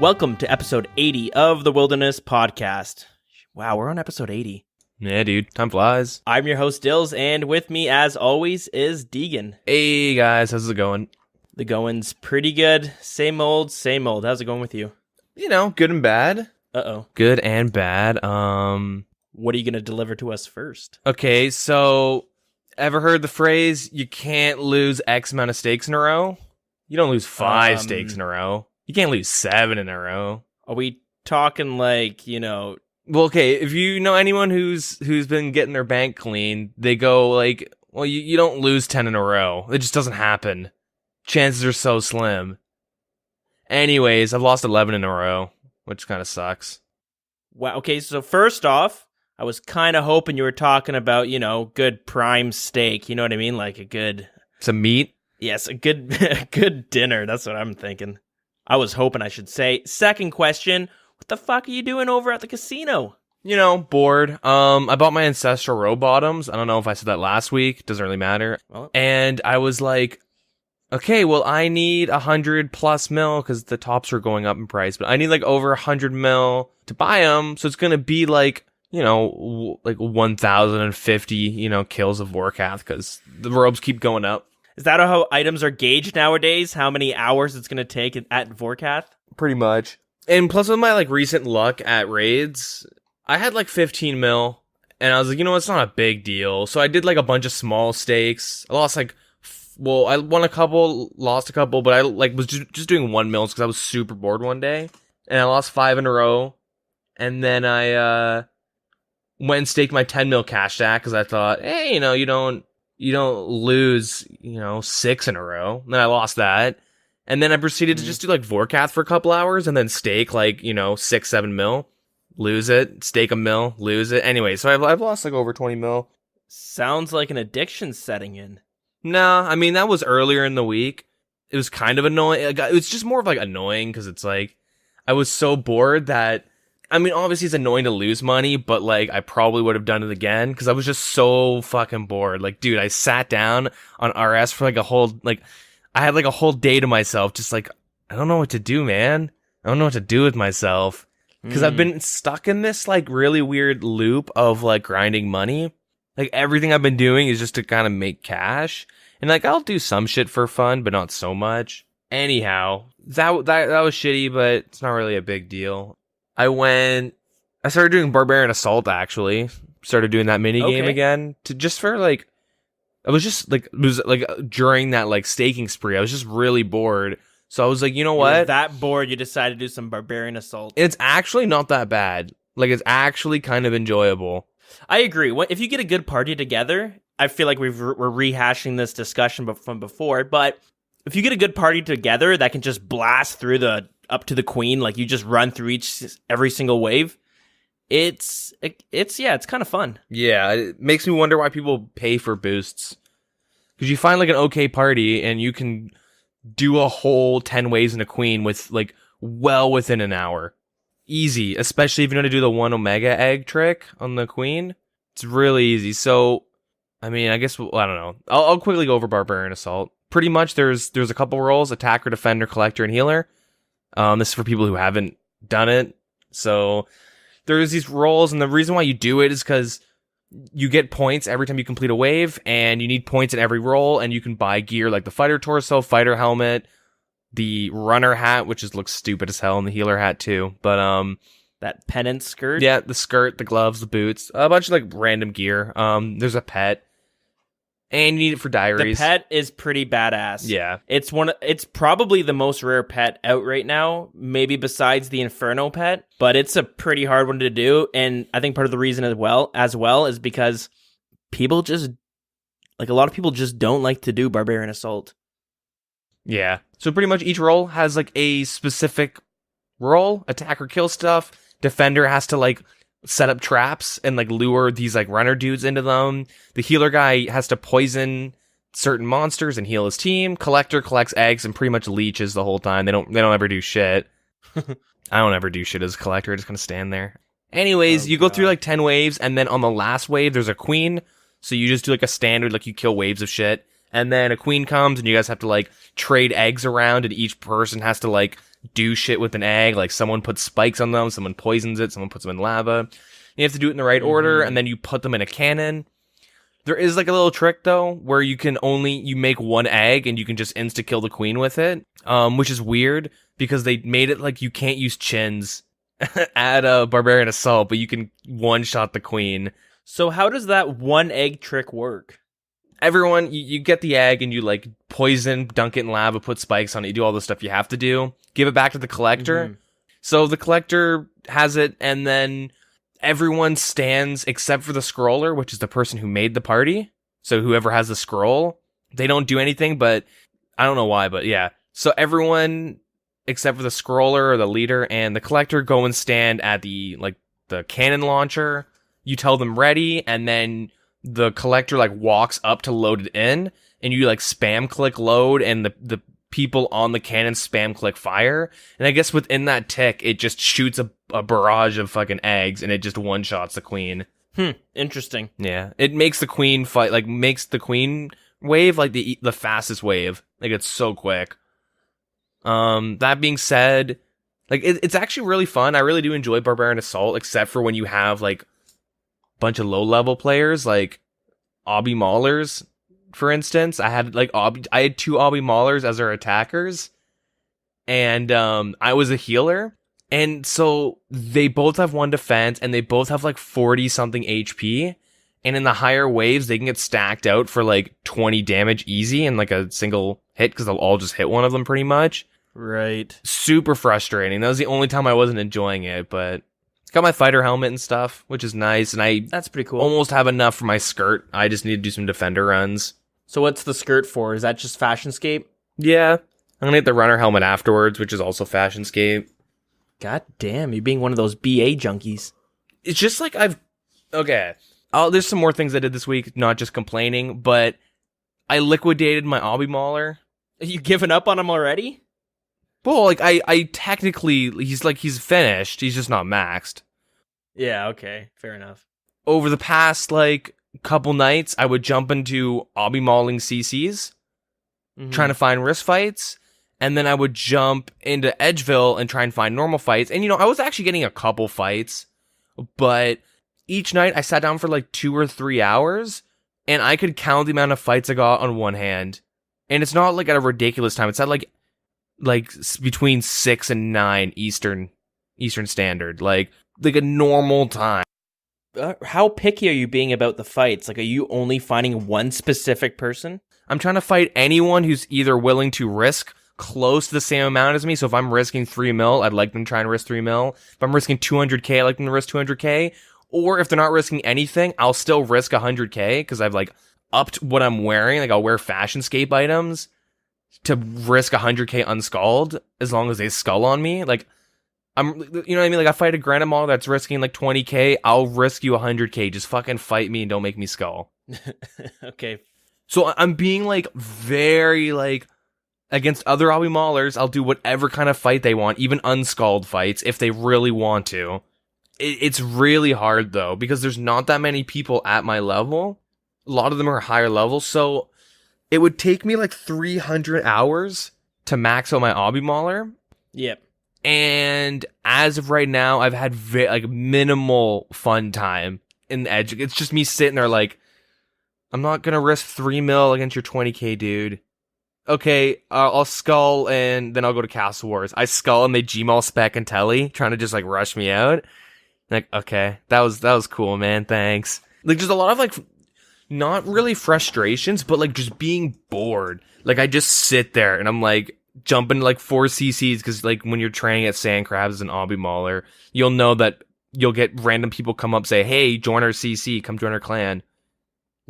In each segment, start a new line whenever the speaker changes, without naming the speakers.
Welcome to episode 80 of the Wilderness Podcast. Wow, we're on episode 80.
Yeah, dude. Time flies.
I'm your host, Dills, and with me, as always, is Deagin.
Hey, guys. How's it going?
The going's pretty good. Same old, same old. How's it going with you?
You know, good and bad.
Uh-oh.
Good and bad.
What are you going to deliver to us first?
Okay, so, ever heard the phrase, you can't lose X amount of stakes in a row? You don't lose 5 stakes in a row. You can't lose 7 in a row.
Are we talking like, you know...
Well, okay, if you know anyone who's been getting their bank clean, they go like, well, you don't lose 10 in a row. It just doesn't happen. Chances are so slim. Anyways, I've lost 11 in a row, which kind of sucks.
Wow, okay, so first off, I was kind of hoping you were talking about, you know, good prime steak. You know what I mean? Like a good...
Some meat?
Yes, a good dinner. That's what I'm thinking. I was hoping, I should say. Second question, what the fuck are you doing over at the casino?
You know, bored. I bought my ancestral row bottoms. I don't know if I said that last week. Doesn't really matter.
Well,
and I was like, okay, well, I need 100 plus mil because the tops are going up in price, but I need like over 100 mil to buy them. So it's going to be like, you know, like 1,050, you know, kills of Warcath because the robes keep going up.
Is that how items are gauged nowadays? How many hours it's going to take at Vorkath?
Pretty much. And plus with my like recent luck at raids, I had like 15 mil and I was like, you know, it's not a big deal. So I did like a bunch of small stakes. I lost like, well, I won a couple, lost a couple, but I like was just doing 1 mil because I was super bored one day and I lost 5 in a row. And then I went and staked my 10 mil cash stack because I thought, hey, you know, you don't lose, you know, 6 in a row. And then I lost that. And then I proceeded to just do like Vorkath for a couple hours and then stake like, you know, 6-7 mil, lose it, stake a mil, lose it. Anyway, so I've lost like over 20 mil.
Sounds like an addiction setting in.
Nah, I mean, that was earlier in the week. It was kind of annoying. It was just more of like annoying because it's like, I was so bored that, I mean, obviously it's annoying to lose money, but like I probably would have done it again because I was just so fucking bored. Like, dude, I sat down on RS for like a whole, like, I had like a whole day to myself, just like, I don't know what to do, man. I don't know what to do with myself because I've been stuck in this like really weird loop of like grinding money. Like everything I've been doing is just to kind of make cash, and like I'll do some shit for fun, but not so much. Anyhow, that was shitty, but it's not really a big deal. I started doing Barbarian Assault, actually. Started doing that minigame again. It was like during that like staking spree, I was just really bored. So I was like, you know what?
You're that bored, you decided to do some Barbarian Assault.
It's actually not that bad. Like, it's actually kind of enjoyable.
I agree. If you get a good party together, I feel like we're rehashing this discussion from before, but if you get a good party together that can just blast through up to the queen, like you just run through every single wave, it's kind of fun.
Yeah, it makes me wonder why people pay for boosts. Because you find like an okay party and you can do a whole 10 waves in a queen with like well within an hour. Easy, especially if you know how to do the 1 Omega egg trick on the queen. It's really easy. So, I mean, I guess, I don't know. I'll quickly go over Barbarian Assault. Pretty much there's a couple roles: attacker, defender, collector, and healer. This is for people who haven't done it. So there's these roles, and the reason why you do it is because you get points every time you complete a wave, and you need points in every role, and you can buy gear like the fighter torso, fighter helmet, the runner hat, which looks stupid as hell, and the healer hat too. But
that pennant skirt?
Yeah, the skirt, the gloves, the boots, a bunch of like random gear. There's a pet. And you need it for diaries.
The pet is pretty badass.
Yeah.
It's probably the most rare pet out right now, maybe besides the Inferno pet, but it's a pretty hard one to do. And I think part of the reason as well is because people just, like a lot of people just don't like to do Barbarian Assault.
Yeah. So pretty much each role has like a specific role. Attacker kill stuff. Defender has to like set up traps and like lure these like runner dudes into them. The healer guy has to poison certain monsters and heal his team. Collector collects eggs and pretty much leeches the whole time. They don't ever do shit. I don't ever do shit as a collector. I just kind of stand there. Anyways, you go through like 10 waves, and then on the last wave there's a queen. So you just do like a standard, like you kill waves of shit. And then a queen comes and you guys have to like trade eggs around, and each person has to like do shit with an egg. Like someone puts spikes on them, someone poisons it, someone puts them in lava. You have to do it in the right order, and then you put them in a cannon. There is like a little trick though, where you make one egg and you can just insta kill the queen with it, which is weird because they made it like you can't use chins at a Barbarian Assault, but you can one-shot the queen.
So how does that one egg trick work?
Everyone, you get the egg and you like poison, dunk it in lava, put spikes on it, you do all the stuff you have to do, give it back to the collector. So the collector has it, and then everyone stands except for the scroller, which is the person who made the party. So whoever has the scroll, they don't do anything, but I don't know why, but yeah. So everyone except for the scroller or the leader and the collector go and stand at the cannon launcher. You tell them ready, and then the collector like walks up to load it in, and you like spam click load, and the people on the cannon spam click fire. And I guess within that tick, it just shoots a barrage of fucking eggs, and it just one shots the queen.
Interesting.
Yeah, it makes the queen fight, like makes the queen wave like the fastest wave. Like it's so quick. That being said, like it's actually really fun. I really do enjoy Barbarian Assault, except for when you have like bunch of low level players like obby maulers, for instance. I had two obby maulers as our attackers, and I was a healer, and so they both have 1 defense and they both have like 40 something HP, and in the higher waves they can get stacked out for like 20 damage easy in like a single hit because they'll all just hit one of them pretty much.
Right.
Super frustrating. That was the only time I wasn't enjoying it, but got my fighter helmet and stuff, which is nice, and
that's pretty cool.
Almost have enough for my skirt. I just need to do some defender runs.
So what's the skirt for? Is that just Fashionscape?
Yeah. I'm gonna get the runner helmet afterwards, which is also Fashionscape.
God damn, you're being one of those BA junkies.
It's just like there's some more things I did this week, not just complaining, but I liquidated my obby mauler.
Are you giving up on him already?
Well, like I technically he's finished. He's just not maxed.
Yeah, okay, fair enough.
Over the past like couple nights, I would jump into obby mauling CCs, trying to find wrist fights, and then I would jump into Edgeville and try and find normal fights. And I was actually getting a couple fights, but each night I sat down for like 2 or 3 hours, and I could count the amount of fights I got on one hand. And it's not like at a ridiculous time. It's at like between 6 and 9 Eastern Standard, like a normal time.
How picky are you being about the fights? Like, are you only finding one specific person?
I'm trying to fight anyone who's either willing to risk close to the same amount as me. So if I'm risking 3 mil, I'd like them to try and risk 3 mil. If I'm risking 200k, I'd like them to risk 200k. Or if they're not risking anything, I'll still risk 100k because I've like upped what I'm wearing. Like I'll wear Fashionscape items to risk 100k unskulled as long as they skull on me. Like you know what I mean? Like I fight a Granite Mall that's risking like 20k, I'll risk you 100k. Just fucking fight me and don't make me skull.
Okay.
So I'm being like very like against other obby maulers. I'll do whatever kind of fight they want, even unskulled fights if they really want to. It's really hard though because there's not that many people at my level. A lot of them are higher level, so it would take me like 300 hours to max out my obby mauler.
Yep.
And as of right now, I've had minimal fun time in the Edge. It's just me sitting there like, I'm not gonna risk 3 mil against your 20k, dude. Okay, I'll skull and then I'll go to Castle Wars. I skull and they Gmaul spec and telly, trying to just like rush me out. Like, okay, that was cool, man. Thanks. Like, just a lot of like, not really frustrations, but like just being bored. Like, I just sit there and I'm like jumping like 4 CCs because like when you're training at Sand Crabs as an obby mauler, you'll know that you'll get random people come up say, "Hey, join our CC, come join our clan."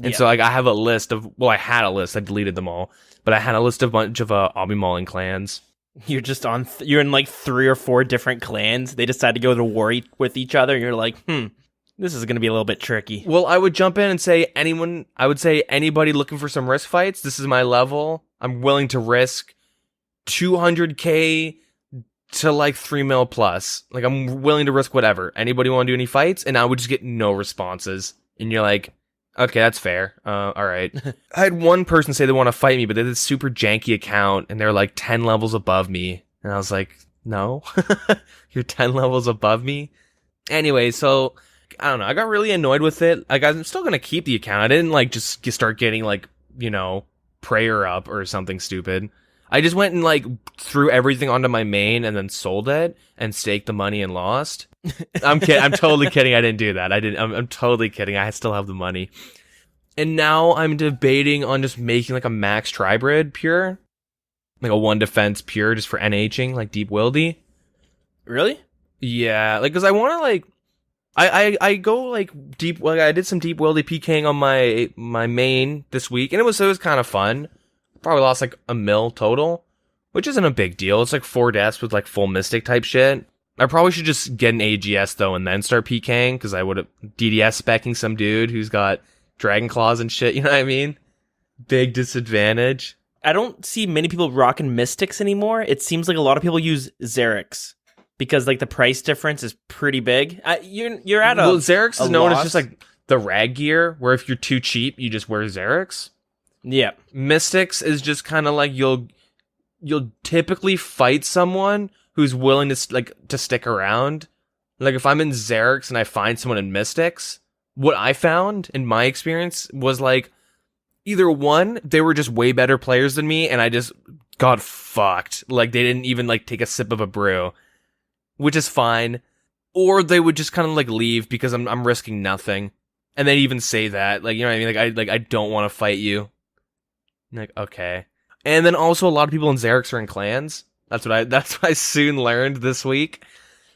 And so like I have a list of, well, I had a list, I deleted them all, but I had a list of a bunch of obby mauling clans.
You're just on, you're in like 3 or 4 different clans. They decide to go to war with each other, and you're like, this is going to be a little bit tricky.
Well, I would jump in and say I would say anybody looking for some risk fights, this is my level. I'm willing to risk 200k to like 3 mil plus. Like I'm willing to risk whatever. Anybody want to do any fights? And I would just get no responses. And you're like, okay, that's fair. All right. I had one person say they want to fight me, but they had this super janky account and they're like 10 levels above me. And I was like, No. You're 10 levels above me. Anyway, so I don't know. I got really annoyed with it. Like, I'm still gonna keep the account. I didn't like just start getting like, prayer up or something stupid. I just went and like threw everything onto my main and then sold it and staked the money and lost. I'm kidding. I'm totally kidding. I didn't do that. I'm totally kidding. I still have the money. And now I'm debating on just making like a max tribrid pure, like a 1 defense pure just for NHing, like deep wildy.
Really?
Yeah, like because I want to like. I go like deep. Like I did some deep wildy PKing on my main this week, and it was kind of fun. Probably lost like a mil total, which isn't a big deal. It's like 4 deaths with like full mystic type shit. I probably should just get an AGS though and then start PKing because I would have DDS specking some dude who's got dragon claws and shit. You know what I mean? Big disadvantage.
I don't see many people rocking mystics anymore. It seems like a lot of people use Xerix. Because like the price difference is pretty big. You're at a
Xerix is known
loss.
as just like the rag gear, where if you're too cheap, you just wear Xerix.
Yeah.
Mystics is just kind of like you'll typically fight someone who's willing to stick around. Like if I'm in Xerix and I find someone in Mystics, what I found in my experience was like either one, they were just way better players than me, and I just got fucked. Like they didn't even like take a sip of a brew. Which is fine, or they would just kind of like leave because I'm risking nothing, and they even say that, like, you know what I mean, like I don't want to fight you. Like, okay. And then also a lot of people in Xerix are in clans. That's what I soon learned this week.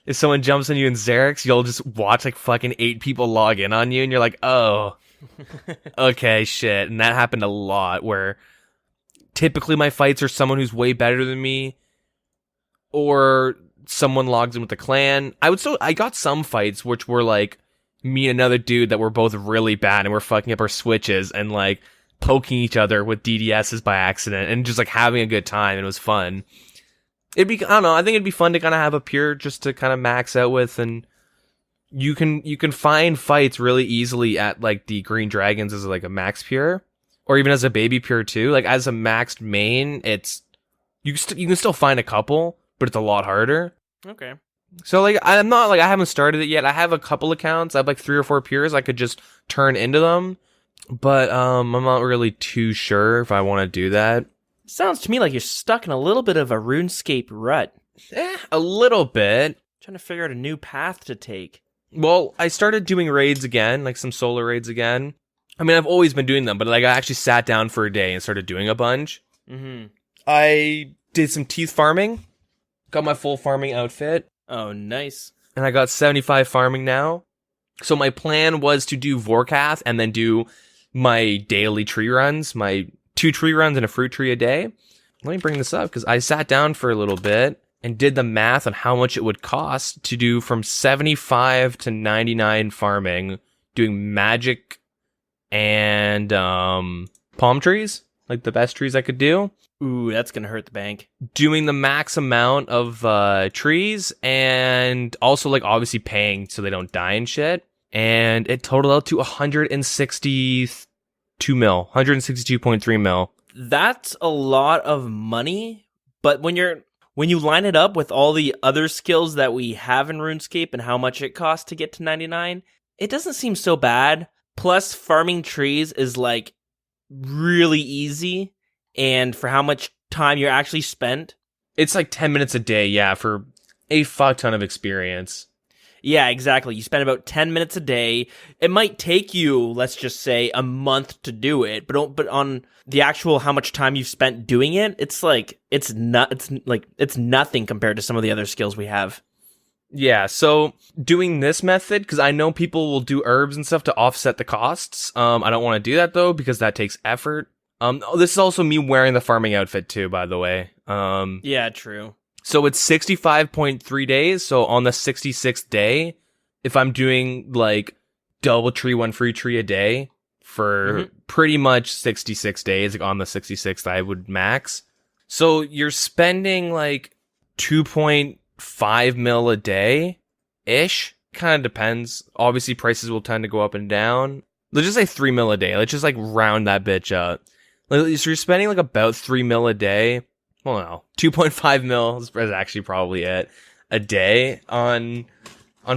If someone jumps on you in Xerix, you'll just watch like fucking 8 people log in on you, and you're like, oh, okay, shit. And that happened a lot. Where typically my fights are someone who's way better than me, or someone logs in with the clan. I got some fights which were like me and another dude that were both really bad and we're fucking up our switches and like poking each other with DDSs by accident and just like having a good time, and it was fun. I don't know, I think it'd be fun to kind of have a pure just to kind of max out with, and you can find fights really easily at like the Green Dragons as like a max pure, or even as a baby pure too. Like as a maxed main, it's you can still find a couple, but it's a lot harder.
Okay.
So like I haven't started it yet. I have a couple accounts. I have like 3 or 4 pures I could just turn into them. But I'm not really too sure if I want to do that.
Sounds to me like you're stuck in a little bit of a RuneScape rut.
A little bit.
Trying to figure out a new path to take.
Well, I started doing raids again, like some solo raids again. I mean, I've always been doing them, but like I actually sat down for a day and started doing a bunch.
Mm-hmm.
I did some teeth farming. Got my full farming outfit.
Oh, nice.
And I got 75 farming now. So my plan was to do Vorkath and then do my daily tree runs, my 2 tree runs and a fruit tree a day. Let me bring this up because I sat down for a little bit and did the math on how much it would cost to do from 75 to 99 farming, doing magic and palm trees, like the best trees I could do.
Ooh, that's gonna hurt the bank.
Doing the max amount of trees and also like obviously paying so they don't die and shit. And it totaled out to 162 mil, 162.3 mil.
That's a lot of money, but when you line it up with all the other skills that we have in RuneScape and how much it costs to get to 99, it doesn't seem so bad. Plus, farming trees is like really easy. And for how much time you're actually spent?
It's like 10 minutes a day, yeah, for a fuck ton of experience.
Yeah, exactly. You spend about 10 minutes a day. It might take you, let's just say, a month to do it, but on the actual how much time you've spent doing it, it's nothing compared to some of the other skills we have.
Yeah, so doing this method, because I know people will do herbs and stuff to offset the costs. I don't want to do that though, because that takes effort. This is also me wearing the farming outfit too, by the way.
Yeah, true.
So it's 65.3 days. So on the 66th day, if I'm doing like double tree, 1 free tree a day for pretty much 66 days, like on the 66th, I would max. So you're spending like 2.5 mil a day ish. Kind of depends. Obviously, prices will tend to go up and down. Let's just say 3 mil a day. Let's just like round that bitch up. So you're spending like about 3 mil a day well, no, 2.5 mil is actually probably it a day on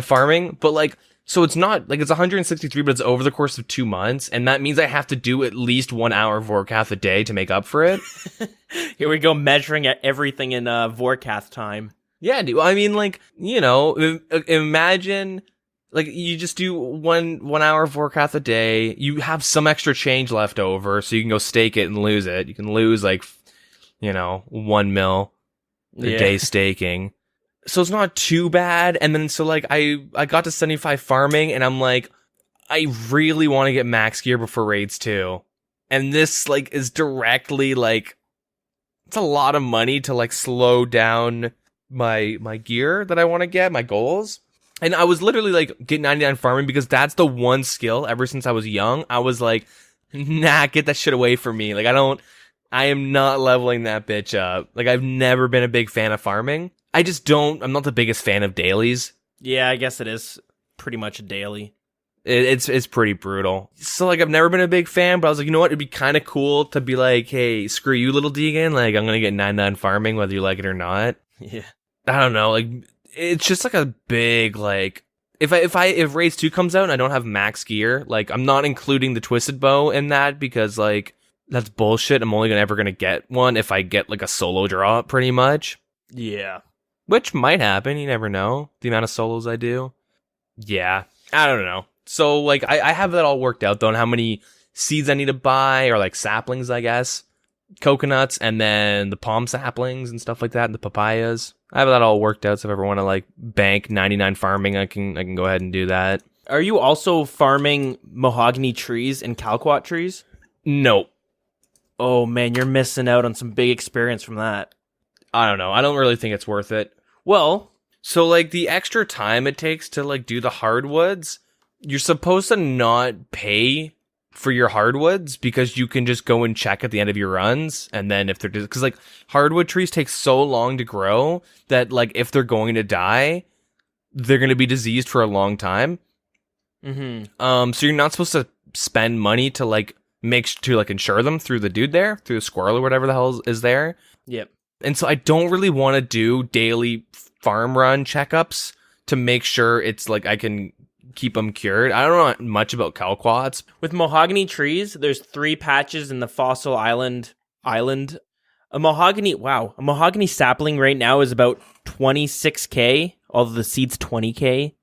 farming. But like, so it's not like it's 163, but it's over the course of 2 months, and that means I have to do at least 1 hour of Vorkath a day to make up for it.
Here we go, measuring everything in Vorkath time.
Yeah, dude. I mean, like, imagine, like, you just do one hour of Vorkath a day. You have some extra change left over, so you can go stake it and lose it. You can lose, like, 1 mil a day staking. So it's not too bad. And then, so, like, I got to 75 farming, and I'm like, I really want to get max gear before raids 2. And this, like, is directly, like, it's a lot of money to, like, slow down my gear that I want to get, my goals. And I was literally like, get 99 farming, because that's the one skill ever since I was young. I was like, nah, get that shit away from me. Like, I am not leveling that bitch up. Like, I've never been a big fan of farming. I'm not the biggest fan of dailies.
Yeah, I guess it is pretty much a daily.
It's pretty brutal. So, like, I've never been a big fan, but I was like, you know what? It'd be kind of cool to be like, hey, screw you, little Deagon. Like, I'm going to get 99 farming, whether you like it or not.
Yeah.
I don't know, like, it's just like a big, like, if Raids 2 comes out and I don't have max gear, like, I'm not including the Twisted Bow in that, because, like, that's bullshit. I'm only ever gonna get one if I get, like, a solo draw, pretty much.
Yeah.
Which might happen, you never know, the amount of solos I do. Yeah, I don't know. So, like, I have that all worked out, though, on how many seeds I need to buy, or, like, saplings, I guess. Coconuts, and then the palm saplings and stuff like that, and the papayas. I have that all worked out, so if I ever want to, like, bank 99 farming, I can go ahead and do that.
Are you also farming mahogany trees and calquat trees?
Nope.
Oh man, you're missing out on some big experience from that.
I don't know. I don't really think it's worth it.
Well,
so, like, the extra time it takes to, like, do the hardwoods, you're supposed to not pay for your hardwoods, because you can just go and check at the end of your runs, and then if they're just, because, like, hardwood trees take so long to grow that, like, if they're going to die, they're going to be diseased for a long time. So you're not supposed to spend money to, like, insure them through the dude there, through the squirrel or whatever the hell is there.
Yep.
And so I don't really want to do daily farm run checkups to make sure it's like I can keep them cured. I don't know much about calquats.
With mahogany trees, there's 3 patches in the Fossil Island. A mahogany sapling right now is about 26k, although the seed's 20k.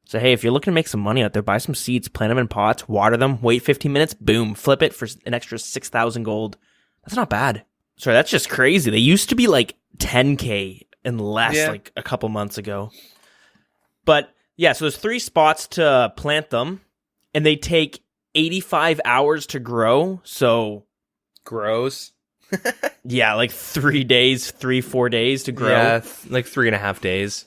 So hey, if you're looking to make some money out there, buy some seeds, plant them in pots, water them, wait 15 minutes, boom, flip it for an extra 6,000 gold. That's not bad. Sorry, that's just crazy. They used to be like 10k and less like a couple months ago. But yeah, so there's 3 spots to plant them, and they take 85 hours to grow, so...
Gross.
Yeah, like 4 days to grow.
Yeah, like 3.5 days.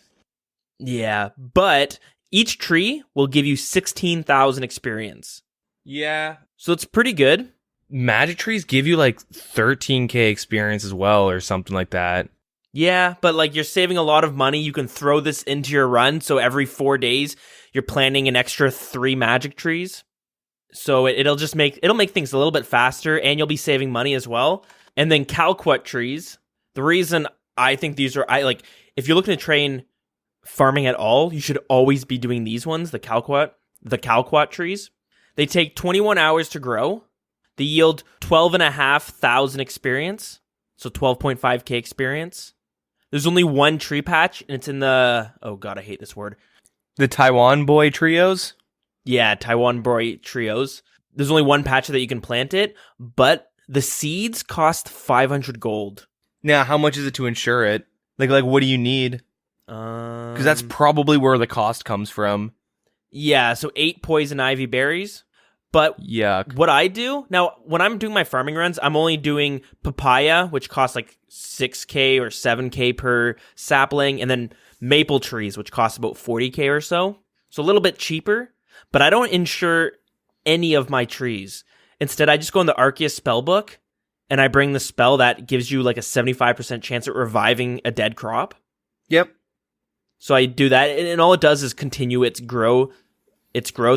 Yeah, but each tree will give you 16,000 experience.
Yeah.
So it's pretty good.
Magic trees give you like 13k experience as well, or something like that.
Yeah, but like you're saving a lot of money. You can throw this into your run, so every 4 days you're planting an extra 3 magic trees. So it'll make things a little bit faster, and you'll be saving money as well. And then calquat trees. The reason I think these are if you're looking to train farming at all, you should always be doing these ones, the calquat trees. They take 21 hours to grow. They yield 12,500 experience, so 12.5k experience. There's only 1 tree patch, and it's in the... Oh god, I hate this word.
The Taiwan boy trios?
Yeah, Taiwan boy trios. There's only 1 patch that you can plant it, but the seeds cost 500 gold.
Now, how much is it to insure it? Like what do you need? Because that's probably where the cost comes from.
Yeah, so 8 poison ivy berries. But
yuck.
What I do, now, when I'm doing my farming runs, I'm only doing papaya, which costs like 6k or 7k per sapling, and then maple trees, which cost about 40k or so. So a little bit cheaper, but I don't insure any of my trees. Instead, I just go in the Arceus spellbook, and I bring the spell that gives you like a 75% chance at reviving a dead crop.
Yep.
So I do that, and all it does is continue its growth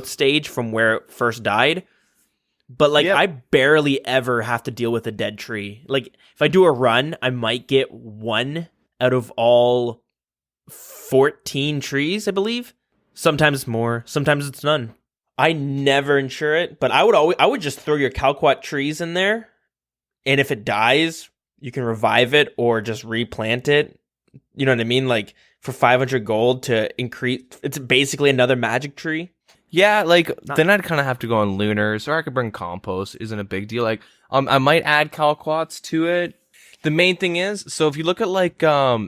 stage from where it first died. But like,
Yep.
I barely ever have to deal with a dead tree. Like, if I do a run, I might get one out of all 14 trees, I believe. Sometimes it's more, sometimes it's none. I never insure it, but I would just throw your Calquat trees in there, and if it dies, you can revive it or just replant it. You know what I mean? Like, for 500 gold to increase, it's basically another magic tree.
Yeah, like then I'd kind of have to go on lunars, or I could bring compost. Isn't a big deal. Like, I might add calquats to it. The main thing is, so if you look at like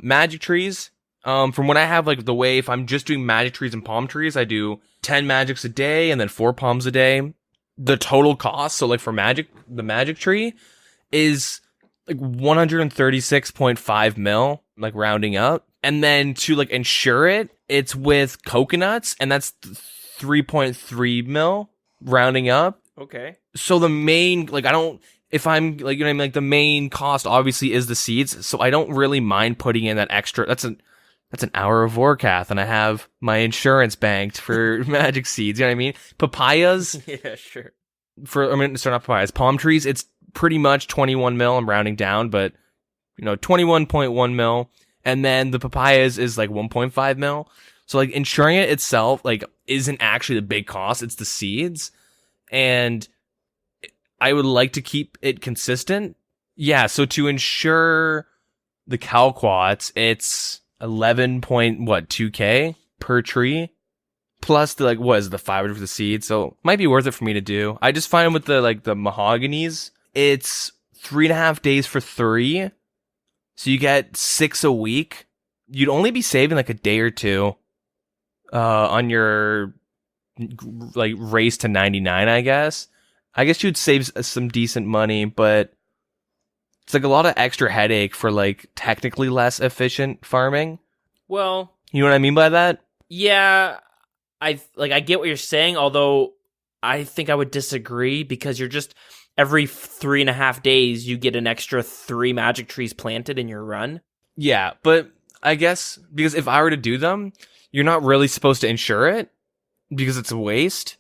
magic trees, from what I have, like the way if I'm just doing magic trees and palm trees, I do 10 magics a day and then 4 palms a day. The total cost, so like for magic, the magic tree is like 136.5 mil, like rounding up, and then to like insure it, it's with coconuts, and that's 3.3 mil rounding up.
Okay.
So the main, like, I don't, if I'm like, you know what I mean, like the main cost obviously is the seeds, so I don't really mind putting in that extra. That's an hour of Vorkath, and I have my insurance banked for magic seeds. You know what I mean? Papayas.
Yeah, sure.
Sorry, not papayas. Palm trees. It's pretty much 21 mil. I'm rounding down, but 21.1 mil, and then the papayas is like 1.5 mil. So like insuring it itself like isn't actually the big cost. It's the seeds, and I would like to keep it consistent. Yeah. So to insure the calquats, it's 11.2k per tree, plus the like what is it, the 500 for the seed. So might be worth it for me to do. I just find with the like the mahoganies, it's 3.5 days for 3, so you get 6 a week. You'd only be saving like a day or two on your like race to 99, I guess you'd save some decent money, but it's like a lot of extra headache for like technically less efficient farming.
Well,
You know what I mean by that?
yeah, I get what you're saying, although I think I would disagree, because you're just every 3.5 days you get an extra 3 magic trees planted in your run.
Yeah, but I guess because if I were to do them, you're not really supposed to insure it because it's a waste,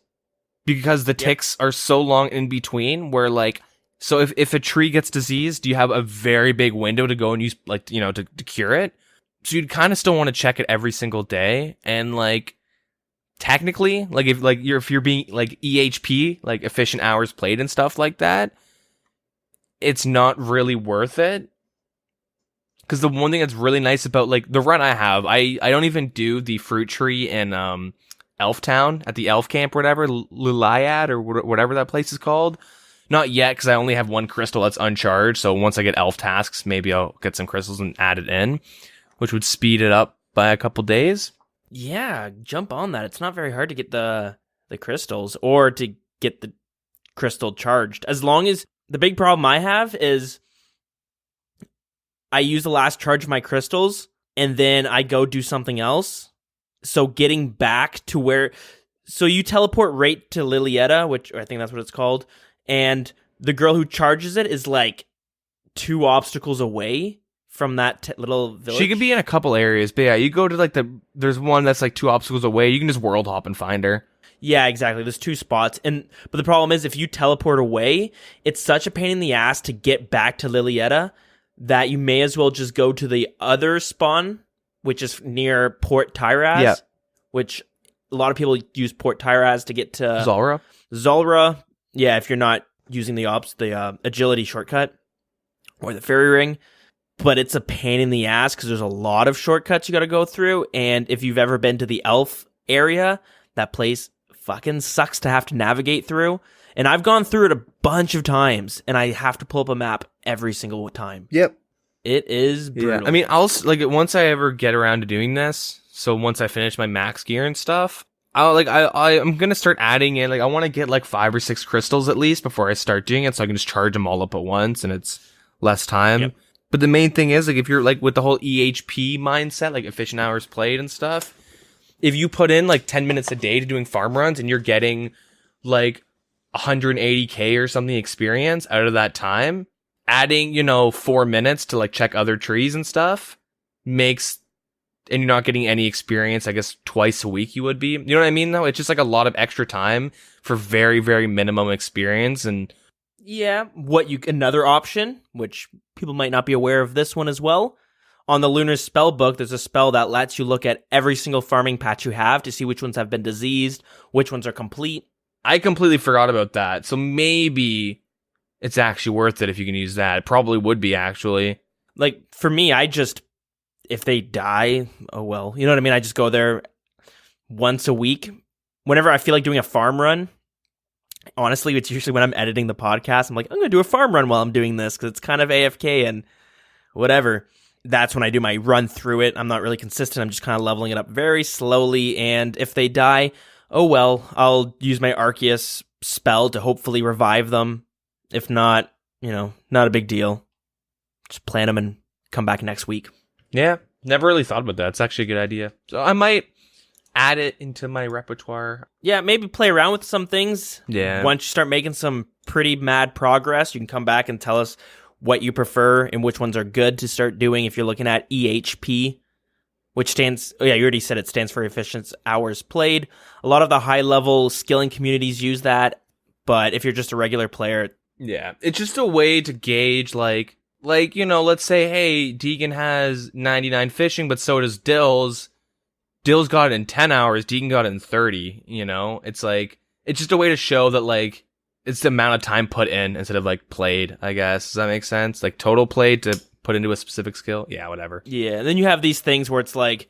because the ticks are so long in between where like, so if a tree gets diseased, you have a very big window to go and use like, to cure it. So you'd kind of still want to check it every single day. And like, technically, like if you're being like EHP, like efficient hours played and stuff like that, it's not really worth it. Because the one thing that's really nice about like the run I have, I don't even do the fruit tree in Elf Town at the Elf Camp or whatever, Luliad or whatever that place is called. Not yet, because I only have 1 crystal that's uncharged. So once I get elf tasks, maybe I'll get some crystals and add it in, which would speed it up by a couple days.
Yeah, jump on that. It's not very hard to get the crystals or to get the crystal charged. As long as the big problem I have is I use the last charge of my crystals and then I go do something else. So getting back to where, so you teleport right to Lilietta, which I think that's what it's called, and the girl who charges it is like 2 obstacles away from that little village.
She can be in a couple areas, but yeah, you go to like there's one that's like 2 obstacles away. You can just world hop and find her.
Yeah, exactly. There's 2 spots. But the problem is if you teleport away, it's such a pain in the ass to get back to Lilietta that you may as well just go to the other spawn, which is near Port Tyraz.
Yeah.
Which a lot of people use Port Tyraz to get to
Zulrah.
Zulrah. Yeah, if you're not using the agility shortcut or the fairy ring. But it's a pain in the ass because there's a lot of shortcuts you got to go through. And if you've ever been to the elf area, that place fucking sucks to have to navigate through. And I've gone through it a bunch of times, and I have to pull up a map every single time.
Yep.
It is brutal.
Yeah. I mean, once I ever get around to doing this, so once I finish my max gear and stuff, I'm gonna start adding in, like, I want to get like 5 or 6 crystals at least before I start doing it, so I can just charge them all up at once, and it's less time.
Yep.
But the main thing is, like, if you're like with the whole EHP mindset, like efficient hours played and stuff, if you put in like 10 minutes a day to doing farm runs and you're getting like 180k or something experience out of that time, adding 4 minutes to like check other trees and stuff makes and you're not getting any experience, I guess twice a week you would be. You know what I mean, though? It's just like a lot of extra time for very, very minimum experience. And
Yeah, another option, which people might not be aware of this one as well. On the Lunar spell book, there's a spell that lets you look at every single farming patch you have to see which ones have been diseased, which ones are complete.
I completely forgot about that. So maybe it's actually worth it if you can use that. It probably would be, actually.
Like, for me, if they die, oh well. You know what I mean? I just go there once a week. Whenever I feel like doing a farm run, honestly, it's usually when I'm editing the podcast. I'm like, I'm going to do a farm run while I'm doing this because it's kind of AFK and whatever. That's when I do my run through it. I'm not really consistent. I'm just kind of leveling it up very slowly. And if they die, oh well, I'll use my Arceus spell to hopefully revive them. If not, not a big deal. Just plant them and come back next week.
Yeah, never really thought about that. It's actually a good idea. So I might add it into my repertoire.
Yeah, maybe play around with some things.
Yeah.
Once you start making some pretty mad progress, you can come back and tell us what you prefer and which ones are good to start doing if you're looking at EHP, which stands... Oh yeah, you already said it stands for efficient hours played. A lot of the high-level skilling communities use that, but if you're just a regular player...
Yeah, it's just a way to gauge, like, let's say, hey, Deagan has 99 fishing, but so does Dills. Dills got it in 10 hours, Deagan got it in 30, It's like, it's just a way to show that, like, it's the amount of time put in instead of, like, played, I guess. Does that make sense? Like, total played to put into a specific skill? Yeah, whatever.
Yeah, and then you have these things where it's like,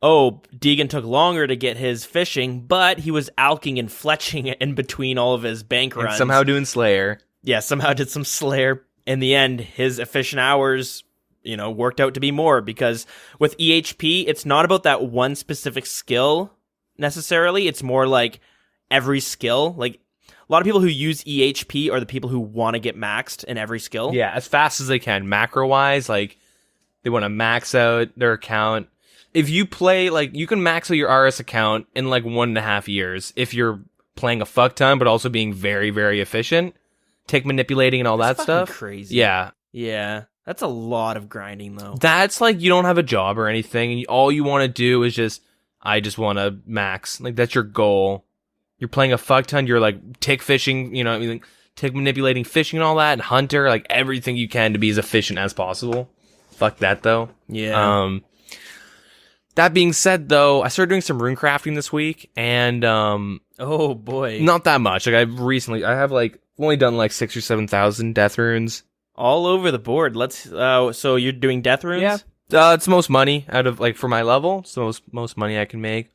oh, Deagan took longer to get his fishing, but he was alking and fletching in between all of his bank runs.
And somehow doing Slayer.
Yeah, somehow did some Slayer. In the end, his efficient hours, worked out to be more, because with EHP, it's not about that one specific skill necessarily. It's more like every skill. Like, a lot of people who use EHP are the people who want to get maxed in every skill.
Yeah, as fast as they can. Macro-wise, like, they want to max out their account. If you play, like, you can max out your RS account in, like, 1.5 years if you're playing a fuck ton, but also being very, very efficient. Tick manipulating and all
That's
that stuff.
Crazy.
Yeah.
Yeah. That's a lot of grinding, though.
That's like you don't have a job or anything. And all you want to do is I just want to max. Like, that's your goal. You're playing a fuck ton. You're like tick fishing, like tick manipulating fishing and all that. And hunter, like everything you can to be as efficient as possible. Fuck that, though.
Yeah.
That being said, though, I started doing some rune crafting this week. And,
oh, boy.
Not that much. Like, I have like, only done like 6,000 or 7,000 death runes.
All over the board. So you're doing death runes?
Yeah. It's most money out of, like, for my level. It's the most money I can make.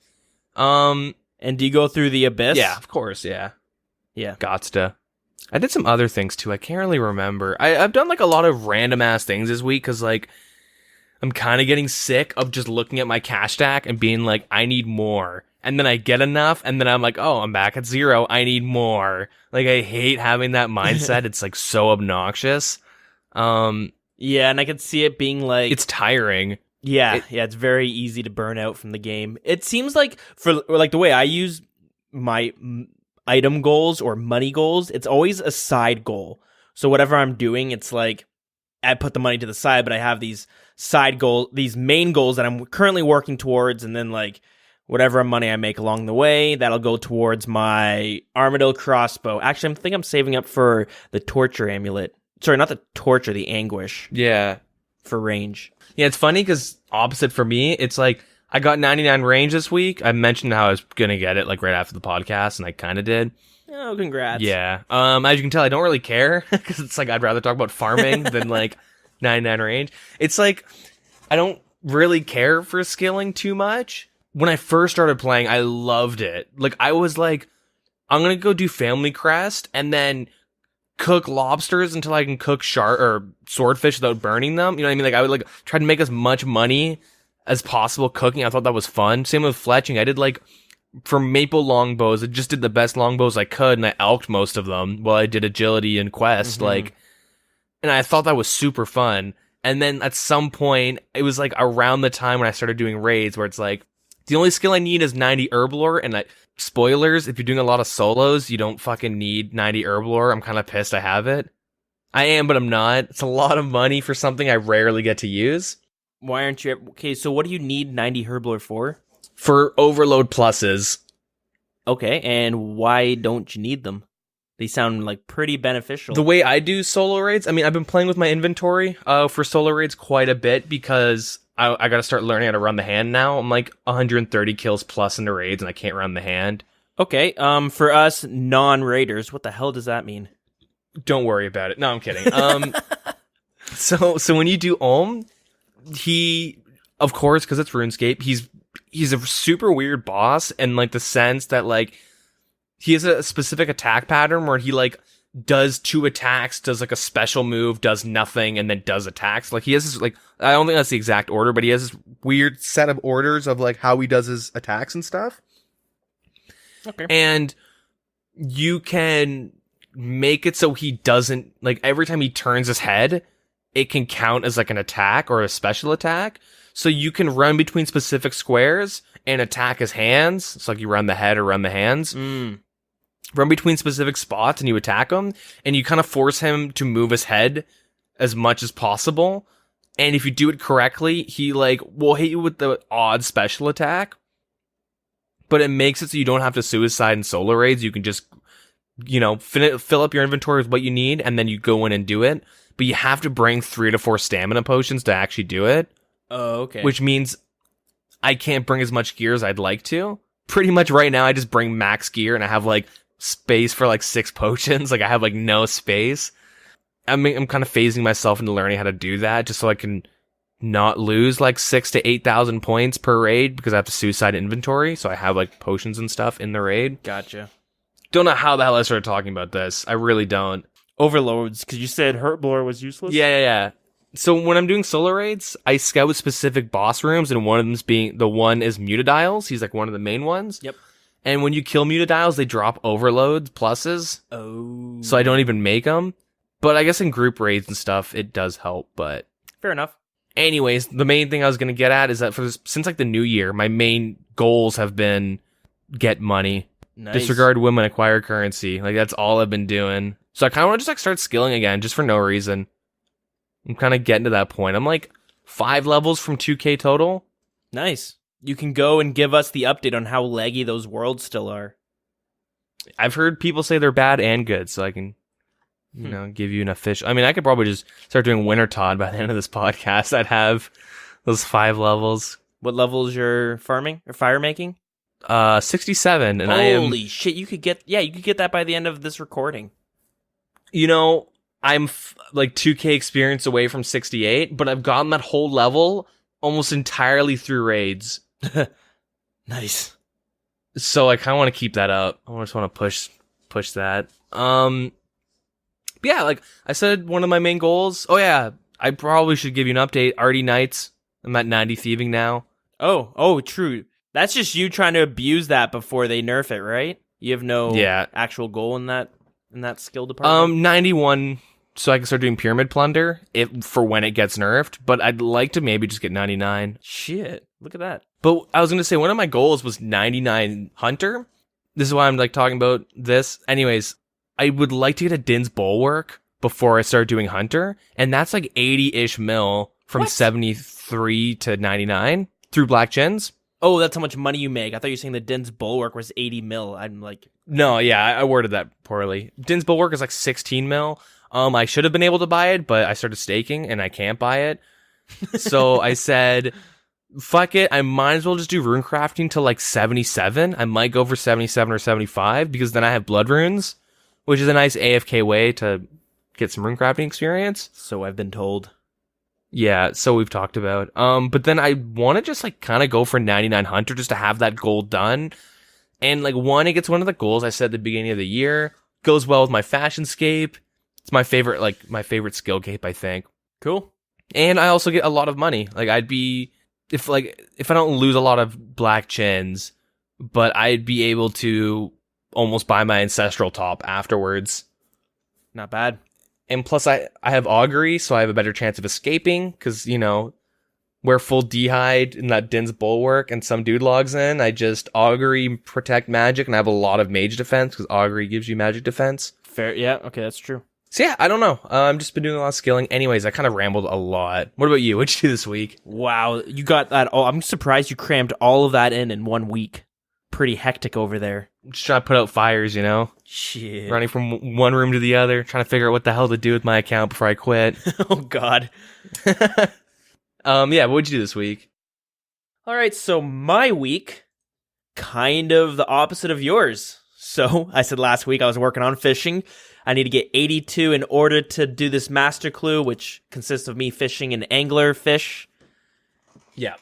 And do you go through the abyss?
Yeah, of course, yeah.
Yeah.
Gotsta. I did some other things, too. I can't really remember. I've done, like, a lot of random-ass things this week, because, like, I'm kind of getting sick of just looking at my cash stack and being like, I need more. And then I get enough, and then I'm like, oh, I'm back at 0. I need more. Like, I hate having that mindset. It's, like, so obnoxious.
Yeah, and I could see it being like...
It's tiring.
Yeah, it's very easy to burn out from the game. It seems like, for like the way I use my item goals or money goals, it's always a side goal. So whatever I'm doing, it's like, I put the money to the side, but I have these side goals, these main goals that I'm currently working towards, and then like, whatever money I make along the way, that'll go towards my Armadillo crossbow. Actually, I think I'm saving up for the torture amulet. Sorry, not the torture, the anguish.
Yeah.
For range.
Yeah, it's funny because opposite for me, it's like, I got 99 range this week. I mentioned how I was going to get it like right after the podcast, and I kind of did.
Oh, congrats.
Yeah. As you can tell, I don't really care because it's like, I'd rather talk about farming than like 99 range. It's like, I don't really care for skilling too much. When I first started playing, I loved it. Like, I was like, I'm going to go do Family Crest and then cook lobsters until I can cook shark or swordfish without burning them. You know what I mean? Like, I would like try to make as much money as possible cooking. I thought that was fun. Same with fletching. I did like, for maple longbows, I just did the best longbows I could, and I elked most of them while I did agility and quest. Like, and I thought that was super fun. And then at some point, it was like around the time when I started doing raids where it's like, the only skill I need is 90 herblore, and spoilers, if you're doing a lot of solos, you don't fucking need 90 herblore. I'm kind of pissed I have it. I am, but I'm not. It's a lot of money for something I rarely get to use.
Why aren't you... Okay, so what do you need 90 Herblore for?
For overload pluses.
Okay, and why don't you need them? They sound like pretty beneficial.
The way I do solo raids, I mean, I've been playing with my inventory for solo raids quite a bit because I got to start learning how to run the hand now. I'm like 130 kills plus in the raids, and I can't run the hand.
Okay, for us non-raiders, what the hell does that mean?
Don't worry about it. No, I'm kidding. So when you do he, of course, because it's RuneScape, he's a super weird boss, and like the sense that like he has a specific attack pattern where he like does 2 attacks, does like a special move, does nothing, and then does attacks. Like he has this like, I don't think that's the exact order, but he has this weird set of orders of like how he does his attacks and stuff.
Okay.
And you can make it so he doesn't, like every time he turns his head, it can count as like an attack or a special attack. So you can run between specific squares and attack his hands. It's like you run the head or run the hands. Run between specific spots and you attack him. And you kind of force him to move his head as much as possible. And if you do it correctly, he like will hit you with the odd special attack. But it makes it so you don't have to suicide in solo raids. You can just, you know, fill up your inventory with what you need, and then you go in and do it. But you have to bring 3 to 4 stamina potions to actually do it.
Oh, okay.
Which means I can't bring as much gear as I'd like to. Pretty much right now, I just bring max gear, and I have like space for like 6 potions. Like I have like no space. I mean, I'm kind of phasing myself into learning how to do that, just so I can not lose like 6,000 to 8,000 points per raid, because I have to suicide inventory. So I have like potions and stuff in the raid.
Gotcha.
Don't know how the hell I started talking about this. I really don't.
Overloads, because you said Herblore was useless?
Yeah. So when I'm doing solo raids, I scout specific boss rooms, and one of them's being, the one is Mutadiles. He's like one of the main ones.
Yep.
And when you kill Mutadiles, they drop overloads pluses.
Oh.
So I don't even make them. But I guess in group raids and stuff, it does help, but...
Fair enough.
Anyways, the main thing I was going to get at is that since like the new year, my main goals have been get money, disregard women, acquire currency. Like that's all I've been doing. So I kind of want to just like start skilling again, just for no reason. I'm kind of getting to that point. I'm like 5 levels from 2K total.
Nice. You can go and give us the update on how laggy those worlds still are.
I've heard people say they're bad and good, so I can, you know, give you an official... I mean, I could probably just start doing Winter Todd by the end of this podcast. I'd have those 5 levels.
What level is your farming or fire making?
67, and
Holy shit, you could get that by the end of this recording.
You know, I'm like 2K experience away from 68, but I've gotten that whole level almost entirely through raids.
Nice.
So I kind of want to keep that up. I just want to push that. Yeah, like I said, one of my main goals. Oh yeah, I probably should give you an update. Arty Knights. I'm at 90 thieving now.
Oh, true. That's just you trying to abuse that before they nerf it, right? You have no actual goal in that skill department.
91, so I can start doing Pyramid Plunder for when it gets nerfed. But I'd like to maybe just get 99.
Shit, look at that.
But I was gonna say one of my goals was 99 Hunter. This is why I'm like talking about this. Anyways, I would like to get a Din's Bulwark before I start doing Hunter, and that's like 80-ish mil from 73 to 99 through Black Gins.
Oh, that's how much money you make. I thought you were saying the Din's Bulwark was 80 mil. I'm like...
No, yeah, I worded that poorly. Din's Bulwark is like 16 mil. I should have been able to buy it, but I started staking, and I can't buy it. So I said, fuck it, I might as well just do rune crafting to like 77. I might go for 77 or 75, because then I have blood runes, which is a nice AFK way to get some rune crafting experience.
So I've been told.
Yeah, so we've talked about. But then I want to just like kind of go for 99 Hunter just to have that goal done. And like it gets one of the goals I said at the beginning of the year. Goes well with my Fashionscape. It's my favorite skill cape, I think.
Cool.
And I also get a lot of money. Like I'd be if I don't lose a lot of Black Chins, but I'd be able to almost buy my Ancestral Top afterwards.
Not bad.
And plus, I have Augury, so I have a better chance of escaping, because, you know, we're full D'hide in that Din's Bulwark, and some dude logs in. I just Augury protect magic, and I have a lot of mage defense, because Augury gives you magic defense.
Fair, yeah, okay, that's true.
So yeah, I don't know. I've just been doing a lot of skilling. Anyways, I kind of rambled a lot. What about you? What'd you do this week?
Wow, you got that all. I'm surprised you crammed all of that in 1 week. Pretty hectic over there.
Just trying to put out fires, you know?
Shit.
Running from one room to the other, trying to figure out what the hell to do with my account before I quit.
Oh, God.
Yeah, what'd you do this week?
All right, so my week, kind of the opposite of yours. So I said last week I was working on fishing. I need to get 82 in order to do this master clue, which consists of me fishing an angler fish.
Yeah.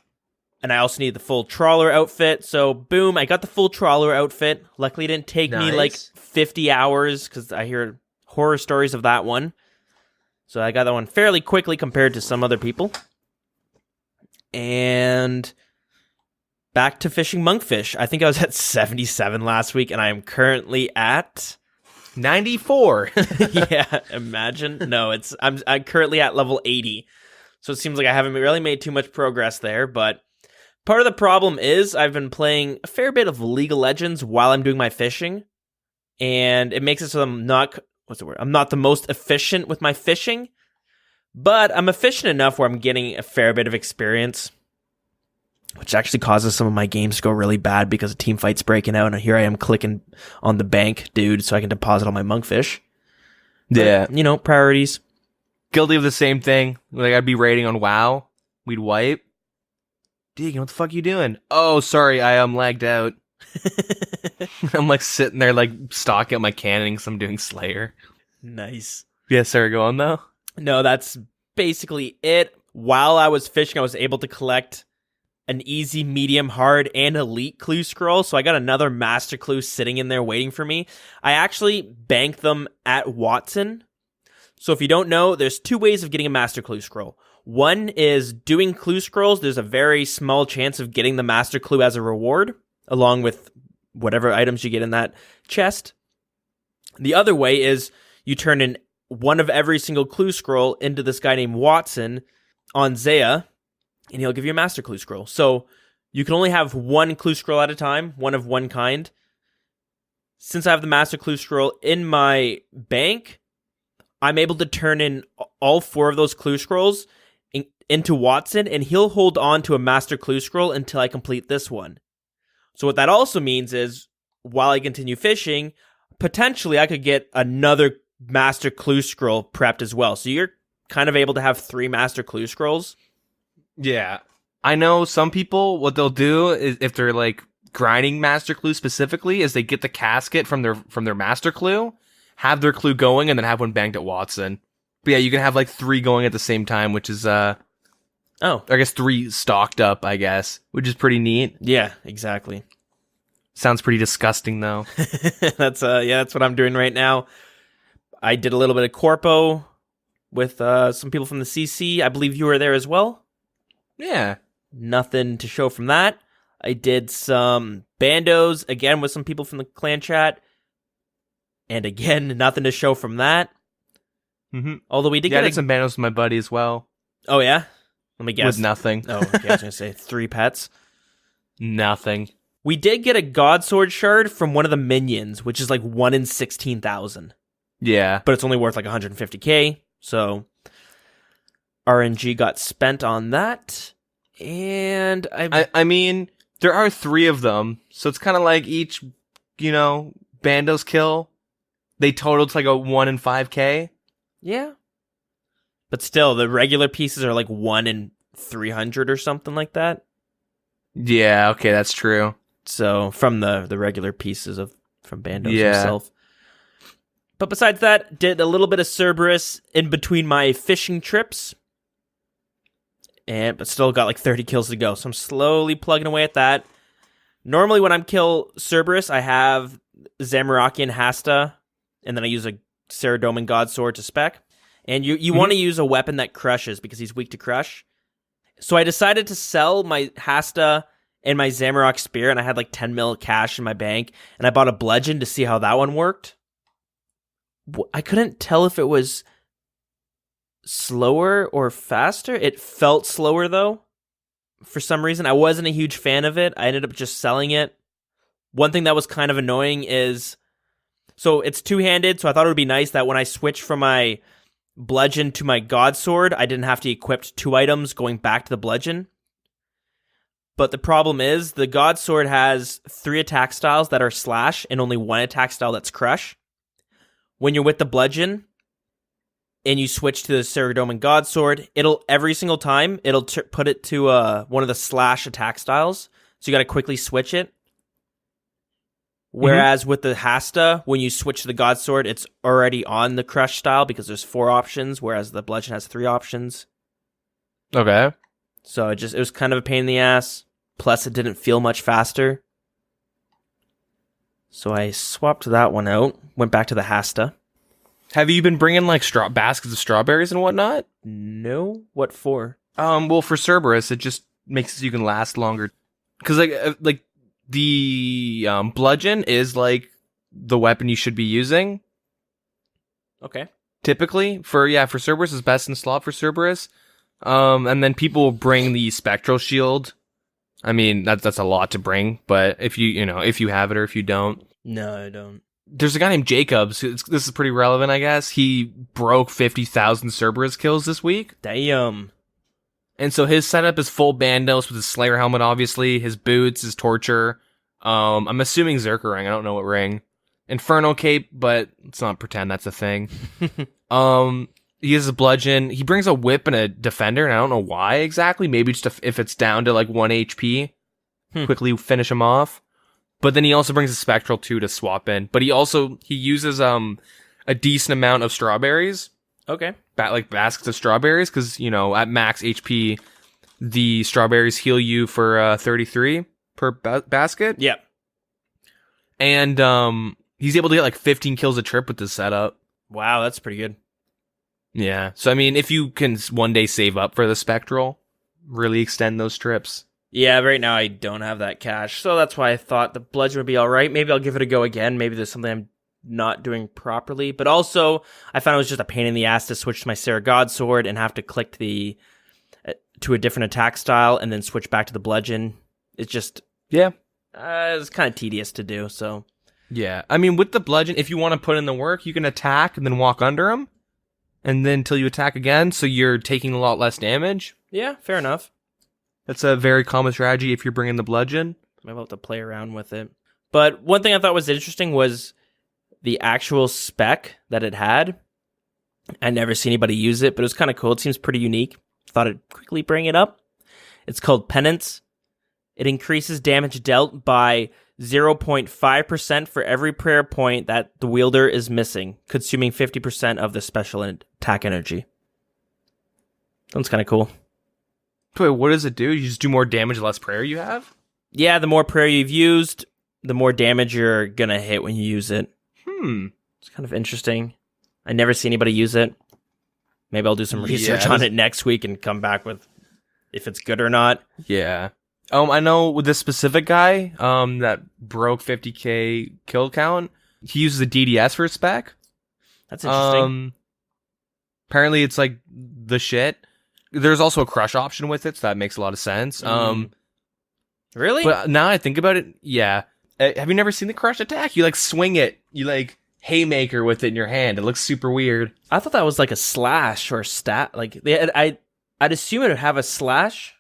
And I also need the full trawler outfit. So boom, I got the full trawler outfit. Luckily it didn't take me like 50 hours because I hear horror stories of that one. So I got that one fairly quickly compared to some other people. And back to fishing monkfish. I think I was at 77 last week and I am currently at
94.
Yeah, imagine. No, I'm currently at level 80. So it seems like I haven't really made too much progress there, but part of the problem is I've been playing a fair bit of League of Legends while I'm doing my fishing, and it makes it so I'm not the most efficient with my fishing, but I'm efficient enough where I'm getting a fair bit of experience, which actually causes some of my games to go really bad because a team fight's breaking out, and here I am clicking on the bank, dude, so I can deposit all my monkfish.
Yeah.
But, priorities.
Guilty of the same thing. Like, I'd be raiding on WoW. We'd wipe. Deagin, what the fuck you doing? Oh, sorry, I am lagged out. I'm like sitting there like stocking up my cannon because I'm doing Slayer.
Nice.
Yes, sir, go on though.
No, that's basically it. While I was fishing, I was able to collect an easy, medium, hard, and elite clue scroll. So I got another master clue sitting in there waiting for me. I actually banked them at Watson. So if you don't know, there's two ways of getting a master clue scroll. One is doing clue scrolls. There's a very small chance of getting the master clue as a reward, along with whatever items you get in that chest. The other way is you turn in one of every single clue scroll into this guy named Watson on Zaya, and he'll give you a master clue scroll. So you can only have one clue scroll at a time, one of one kind. Since I have the master clue scroll in my bank, I'm able to turn in all four of those clue scrolls into Watson, and he'll hold on to a master clue scroll until I complete this one. So what that also means is, while I continue fishing, potentially I could get another master clue scroll prepped as well. So you're kind of able to have 3 master clue scrolls.
Yeah. I know some people, what they'll do is, if they're like grinding master clue specifically, is they get the casket from their master clue, have their clue going, and then have one banked at Watson. But yeah, you can have like 3 going at the same time, which is I guess 3 stocked up, I guess, which is pretty neat.
Yeah, exactly.
Sounds pretty disgusting though.
That's what I'm doing right now. I did a little bit of corpo with some people from the CC. I believe you were there as well.
Yeah.
Nothing to show from that. I did some bandos again with some people from the clan chat. And again, nothing to show from that.
Mm-hmm.
Although we did
I did some bandos with my buddy as well.
Oh, yeah? Let me guess.
With nothing.
Oh, okay, I was going to say 3 pets.
Nothing.
We did get a God Sword shard from one of the minions, which is like 1 in 16,000.
Yeah.
But it's only worth like 150k, so RNG got spent on that. And
I mean, there are 3 of them, so it's kind of like each, bandos kill, they total to like a 1 in 5k.
Yeah. But still, the regular pieces are like 1 in 300 or something like that.
Yeah, okay, that's true.
So, from the regular pieces from Bandos himself. But besides that, did a little bit of Cerberus in between my fishing trips. But still got like 30 kills to go. So I'm slowly plugging away at that. Normally when I'm kill Cerberus, I have Zamorakian Hasta, and then I use a Ceradoman God Sword to spec. And you want to use a weapon that crushes because he's weak to crush. So I decided to sell my Hasta and my Zamorak Spear, and I had like 10 mil cash in my bank, and I bought a bludgeon to see how that one worked. I couldn't tell if it was slower or faster. It felt slower though. For some reason, I wasn't a huge fan of it. I ended up just selling it. One thing that was kind of annoying is So it's two-handed, so I thought it would be nice that when I switch from my bludgeon to my god sword, I didn't have to equip 2 items going back to the bludgeon. But the problem is, the god sword has 3 attack styles that are slash and only 1 attack style that's crush. When you're with the bludgeon and you switch to the Saradomin god sword, it'll every single time it'll put it to one of the slash attack styles. So you got to quickly switch it. Whereas with the Hasta, when you switch to the god sword, it's already on the crush style because there's 4 options, whereas the bludgeon has 3 options.
Okay.
So it was kind of a pain in the ass. Plus, it didn't feel much faster. So I swapped that one out. Went back to the Hasta.
Have you been bringing like baskets of strawberries and whatnot?
No. What for?
Well, for Cerberus, it just makes it so you can last longer. Because like the bludgeon is like the weapon you should be using.
Okay.
Typically, for Cerberus is best in slot for Cerberus. And then people bring the spectral shield. I mean, that's a lot to bring, but if you have it or if you don't.
No, I don't.
There's a guy named Jacobs. This is pretty relevant, I guess. He broke 50,000 Cerberus kills this week.
Damn.
And so his setup is full Bandos with his Slayer helmet, obviously, his boots, his Torture. I'm assuming Zerker ring. I don't know what ring. Inferno Cape, but let's not pretend that's a thing. He has a bludgeon. He brings a whip and a defender, and I don't know why exactly. Maybe just if it's down to like 1 HP, quickly finish him off. But then he also brings a spectral too to swap in. But he uses a decent amount of strawberries.
Okay.
Like baskets of strawberries, because at max HP, the strawberries heal you for 33 per basket.
Yep.
And he's able to get like 15 kills a trip with this setup.
Wow, that's pretty good.
Yeah. So, I mean, if you can one day save up for the Spectral, really extend those trips.
Yeah, right now I don't have that cash, so that's why I thought the bludgeon would be all right. Maybe I'll give it a go again. Maybe there's something I'm not doing properly. But also, I found it was just a pain in the ass to switch to my Sarah God Sword and have to click to a different attack style and then switch back to the bludgeon. It's just...
Yeah.
It's kind of tedious to do, so...
Yeah. I mean, with the bludgeon, if you want to put in the work, you can attack and then walk under him. And then until you attack again, so you're taking a lot less damage.
Yeah, fair enough.
That's a very common strategy if you're bringing the bludgeon.
Maybe I'll have to play around with it. But one thing I thought was interesting was the actual spec that it had. I never see anybody use it, but it was kind of cool. It seems pretty unique. Thought I'd quickly bring it up. It's called Penance. It increases damage dealt by 0.5% for every prayer point that the wielder is missing, consuming 50% of the special attack energy. Sounds kind of cool.
Wait, what does it do? You just do more damage, less prayer you have?
Yeah, the more prayer you've used, the more damage you're going to hit when you use it. It's kind of interesting. I never see anybody use it. Maybe I'll do some research on it next week and come back with if it's good or not.
Yeah. I know with this specific guy that broke 50k kill count, he uses a DDS for his spec.
That's interesting.
Apparently it's like the shit. There's also a crush option with it, so that makes a lot of sense.
Really?
But now I think about it, yeah. Have you never seen the crush attack? You like swing it, you like haymaker with it in your hand. It looks super weird.
I thought that was like a slash or stat. Like I'd assume it would have a slash.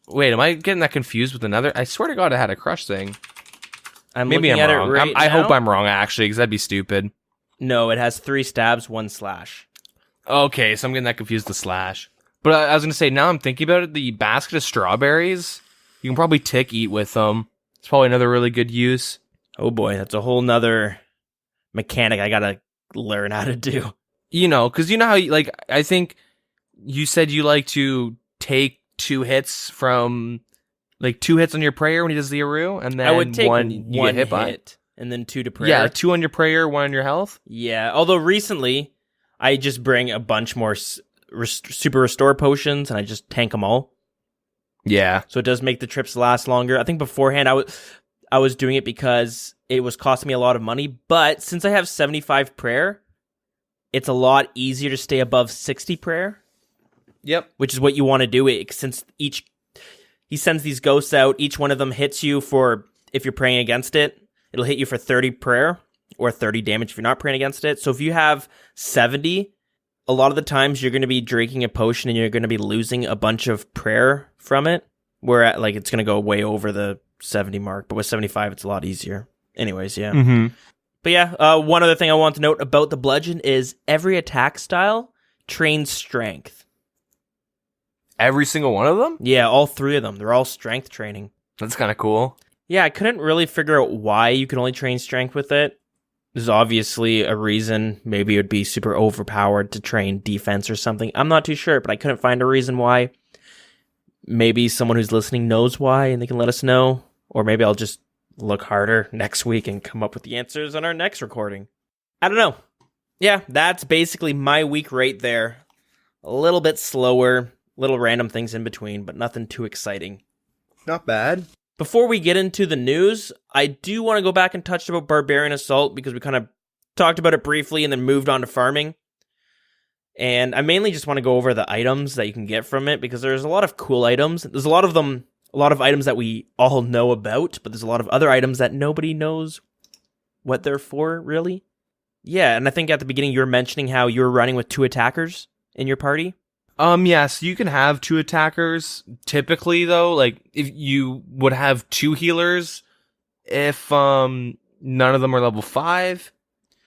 Wait, am I getting that confused with another? I swear to God, it had a crush thing.
Maybe I'm wrong.
I hope I'm wrong, actually, because that'd be stupid.
No, it has 3 stabs, 1 slash.
Okay, so I'm getting that confused with the slash. But I was going to say, now I'm thinking about it, the basket of strawberries, you can probably eat with them. It's probably another really good use.
Oh boy, that's a whole nother mechanic I gotta learn how to do.
Because you know how, like, I think you said you like to take 2 hits from, like, 2 hits on your prayer when he does the Aru, and then
I would take
one you
one
get hit by.
and then 2 to prayer.
Yeah, 2 on your prayer, 1 on your health.
Yeah, although recently, I just bring a bunch more super restore potions, and I just tank them all.
Yeah.
So it does make the trips last longer. I think beforehand, I was doing it because it was costing me a lot of money, but since I have 75 prayer, it's a lot easier to stay above 60 prayer.
Yep.
Which is what you want to do. Since he sends these ghosts out, each one of them hits you for, if you're praying against it, it'll hit you for 30 prayer. or 30 damage if you're not praying against it. So if you have 70, a lot of the times you're going to be drinking a potion and you're going to be losing a bunch of prayer from it, where like it's going to go way over the 70 mark. But with 75, it's a lot easier. Anyways, yeah.
Mm-hmm.
But yeah, one other thing I want to note about the bludgeon is every attack style trains strength.
Every single one of them?
Yeah, all 3 of them. They're all strength training.
That's kind of cool.
Yeah, I couldn't really figure out why you can only train strength with it. There's obviously a reason. Maybe it would be super overpowered to train defense or something. I'm not too sure, but I couldn't find a reason why. Maybe someone who's listening knows why and they can let us know. Or maybe I'll just look harder next week and come up with the answers on our next recording. I don't know. Yeah, that's basically my week right there. A little bit slower, little random things in between, but nothing too exciting.
Not bad.
Before we get into the news, I do want to go back and touch about Barbarian Assault because we kind of talked about it briefly and then moved on to farming. And I mainly just want to go over the items that you can get from it because there's a lot of cool items. There's a lot of items that we all know about, but there's a lot of other items that nobody knows what they're for, really. Yeah, and I think at the beginning you were mentioning how you were running with 2 attackers in your party.
Yes, you can have 2 attackers. Typically, though, like, if you would have 2 healers if none of them are level 5.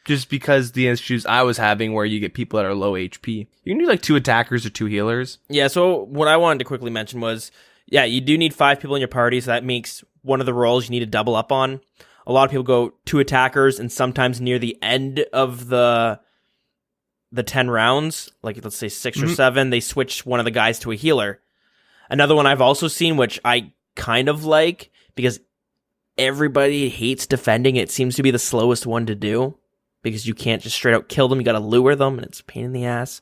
Just because the issues I was having where you get people that are low HP. You can do, like, 2 attackers or 2 healers.
Yeah, so what I wanted to quickly mention was, yeah, you do need 5 people in your party, so that makes one of the roles you need to double up on. A lot of people go 2 attackers, and sometimes near the end of the 10 rounds, like let's say 6 or 7, they switch one of the guys to a healer. Another one I've also seen, which I kind of like, because everybody hates defending, it seems to be the slowest one to do, because you can't just straight out kill them, you gotta lure them, and it's a pain in the ass.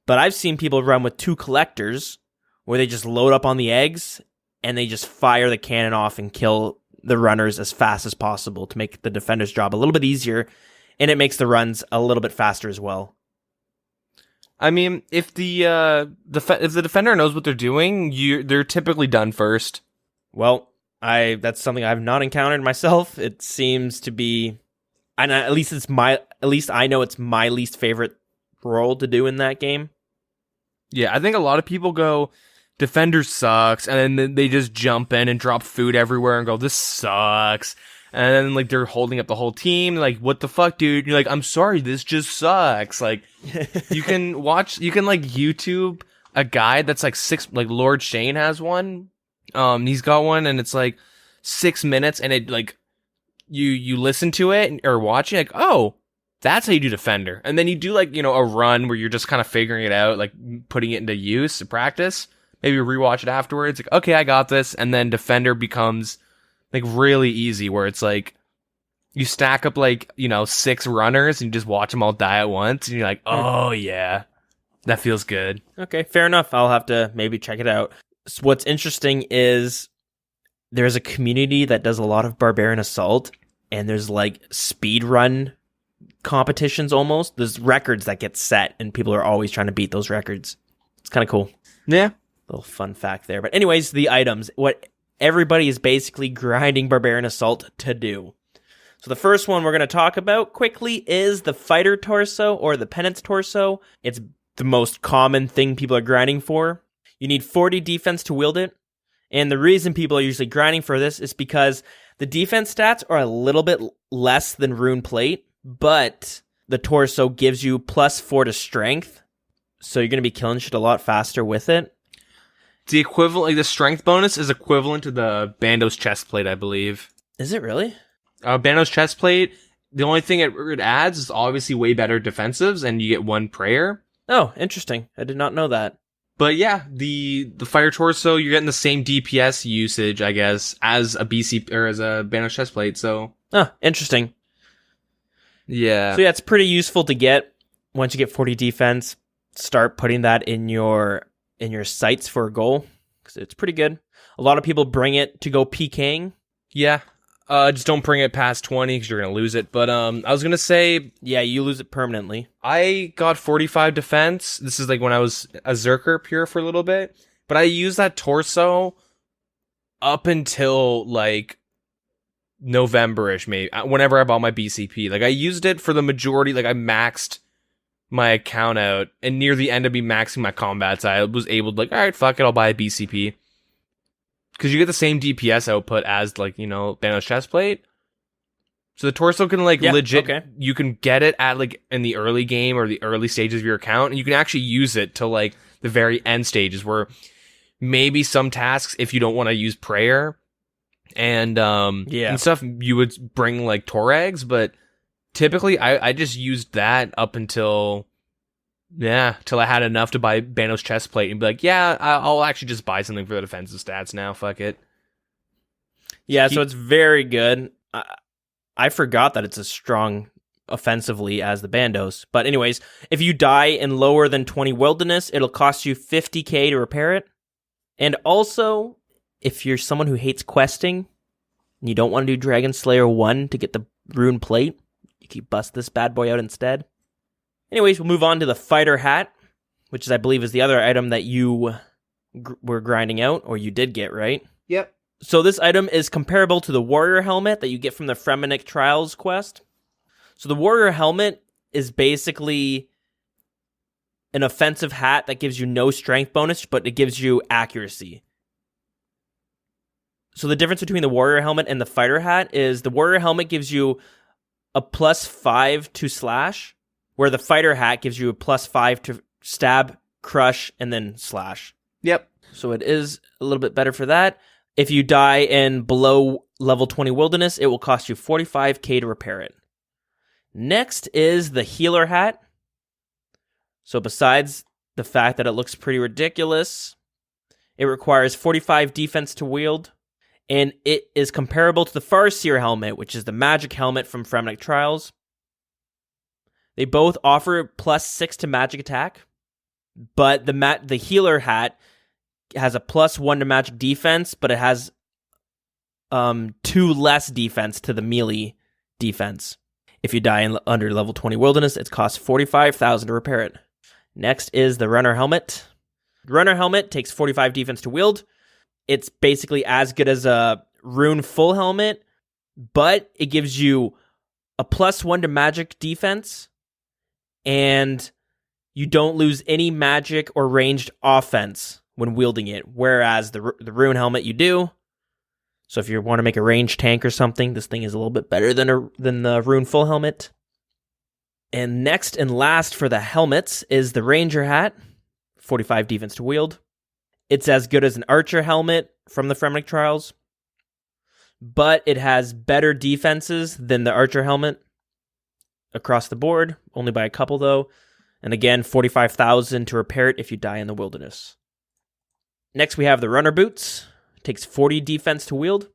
But I've seen people run with 2 collectors, where they just load up on the eggs, and they just fire the cannon off and kill the runners as fast as possible to make the defender's job a little bit easier, and it makes the runs a little bit faster as well.
I mean, if the defender knows what they're doing, they're typically done first.
Well, that's something I've not encountered myself. It seems to be, and at least I know it's my least favorite role to do in that game.
Yeah, I think a lot of people go, defender sucks, and then they just jump in and drop food everywhere and go, this sucks. And then, like, they're holding up the whole team. Like, what the fuck, dude? And you're like, I'm sorry, this just sucks. Like, you can YouTube a guide that's, like, Lord Shane has one. He's got one, and it's, like, 6 minutes, and it, like, you listen to it, or watch it, like, oh, that's how you do defender. And then you do, like, a run where you're just kind of figuring it out, like, putting it into use, practice. Maybe rewatch it afterwards. Like, okay, I got this. And then defender becomes, like, really easy, where it's like you stack up, like, 6 runners and you just watch them all die at once, and you're like, oh yeah, that feels good.
Okay, fair enough. I'll have to maybe check it out. So what's interesting is there's a community that does a lot of Barbarian Assault, and there's like speed run competitions almost. There's records that get set, and people are always trying to beat those records. It's kind of cool.
Yeah.
Little fun fact there. But anyways, the items. What everybody is basically grinding Barbarian Assault to do. So the first one we're going to talk about quickly is the Fighter Torso or the Penance Torso. It's the most common thing people are grinding for. You need 40 defense to wield it. And the reason people are usually grinding for this is because the defense stats are a little bit less than Rune Plate, but the Torso gives you +4 to strength. So you're going to be killing shit a lot faster with it.
The equivalent, like the strength bonus is equivalent to the Bando's chest plate, I believe.
Is it really?
Bando's chest plate, the only thing it adds is obviously way better defensives, and you get 1 prayer.
Oh, interesting. I did not know that.
But yeah, the Fire Torso, you're getting the same DPS usage, I guess, as a BC or as a Bando's chest plate. So,
interesting.
Yeah.
So yeah, it's pretty useful to get once you get 40 defense. Start putting that in your sights for a goal, because it's pretty good. A lot of people bring it to go PKing.
Yeah. Just don't bring it past 20 because you're going to lose it. But I was going to say...
Yeah, you lose it permanently.
I got 45 defense. This is like when I was a Zerker pure for a little bit. But I used that Torso up until like November-ish, maybe, whenever I bought my BCP. Like, I used it for the majority. Like, I maxed my account out, and near the end of me maxing my combats, I was able to, like, all right, fuck it, I'll buy a BCP. Because you get the same DPS output as, like, Thanos chestplate. So the torso can, like, you can get it at, like, in the early game or the early stages of your account, and you can actually use it to, like, the very end stages where maybe some tasks, if you don't want to use prayer and stuff, you would bring, like, Torags, but typically I just used that up until I had enough to buy Thanos chestplate and be like, I'll actually just buy something for the defensive stats now, fuck it.
Yeah, so it's very good. I forgot that it's as strong offensively as the Bandos. But anyways, if you die in lower than 20 wilderness, it'll cost you 50k to repair it. And also, if you're someone who hates questing, and you don't want to do Dragon Slayer 1 to get the rune plate, you can bust this bad boy out instead. Anyways, we'll move on to the fighter hat, which is, I believe, is the other item that you were grinding out, or you did get, right?
Yep.
So this item is comparable to the warrior helmet that you get from the Fremennik Trials quest. So the warrior helmet is basically an offensive hat that gives you no strength bonus, but it gives you accuracy. So the difference between the warrior helmet and the fighter hat is the warrior helmet gives you a +5 to slash, where the fighter hat gives you a +5 to stab, crush, and then slash.
Yep.
So it is a little bit better for that. If you die in below level 20 wilderness, it will cost you 45k to repair it. Next is the healer hat. So besides the fact that it looks pretty ridiculous, it requires 45 defense to wield, and it is comparable to the Farseer helmet, which is the magic helmet from Fremennik Trials. They both offer +6 to magic attack, but the healer hat has a +1 to magic defense, but it has 2 less defense to the melee defense. If you die under level 20 wilderness, it costs 45,000 to repair it. Next is the runner helmet. The runner helmet takes 45 defense to wield. It's basically as good as a rune full helmet, but it gives you a +1 to magic defense, and you don't lose any magic or ranged offense when wielding it, whereas the rune helmet you do. So if you want to make a ranged tank or something, this thing is a little bit better than the rune full helmet. And next and last for the helmets is the ranger hat, 45 defense to wield. It's as good as an archer helmet from the Fremennik Trials, but it has better defenses than the archer helmet across the board, only by a couple though. And again, 45,000 to repair it if you die in the wilderness. Next, we have the runner boots. It takes 40 defense to wield.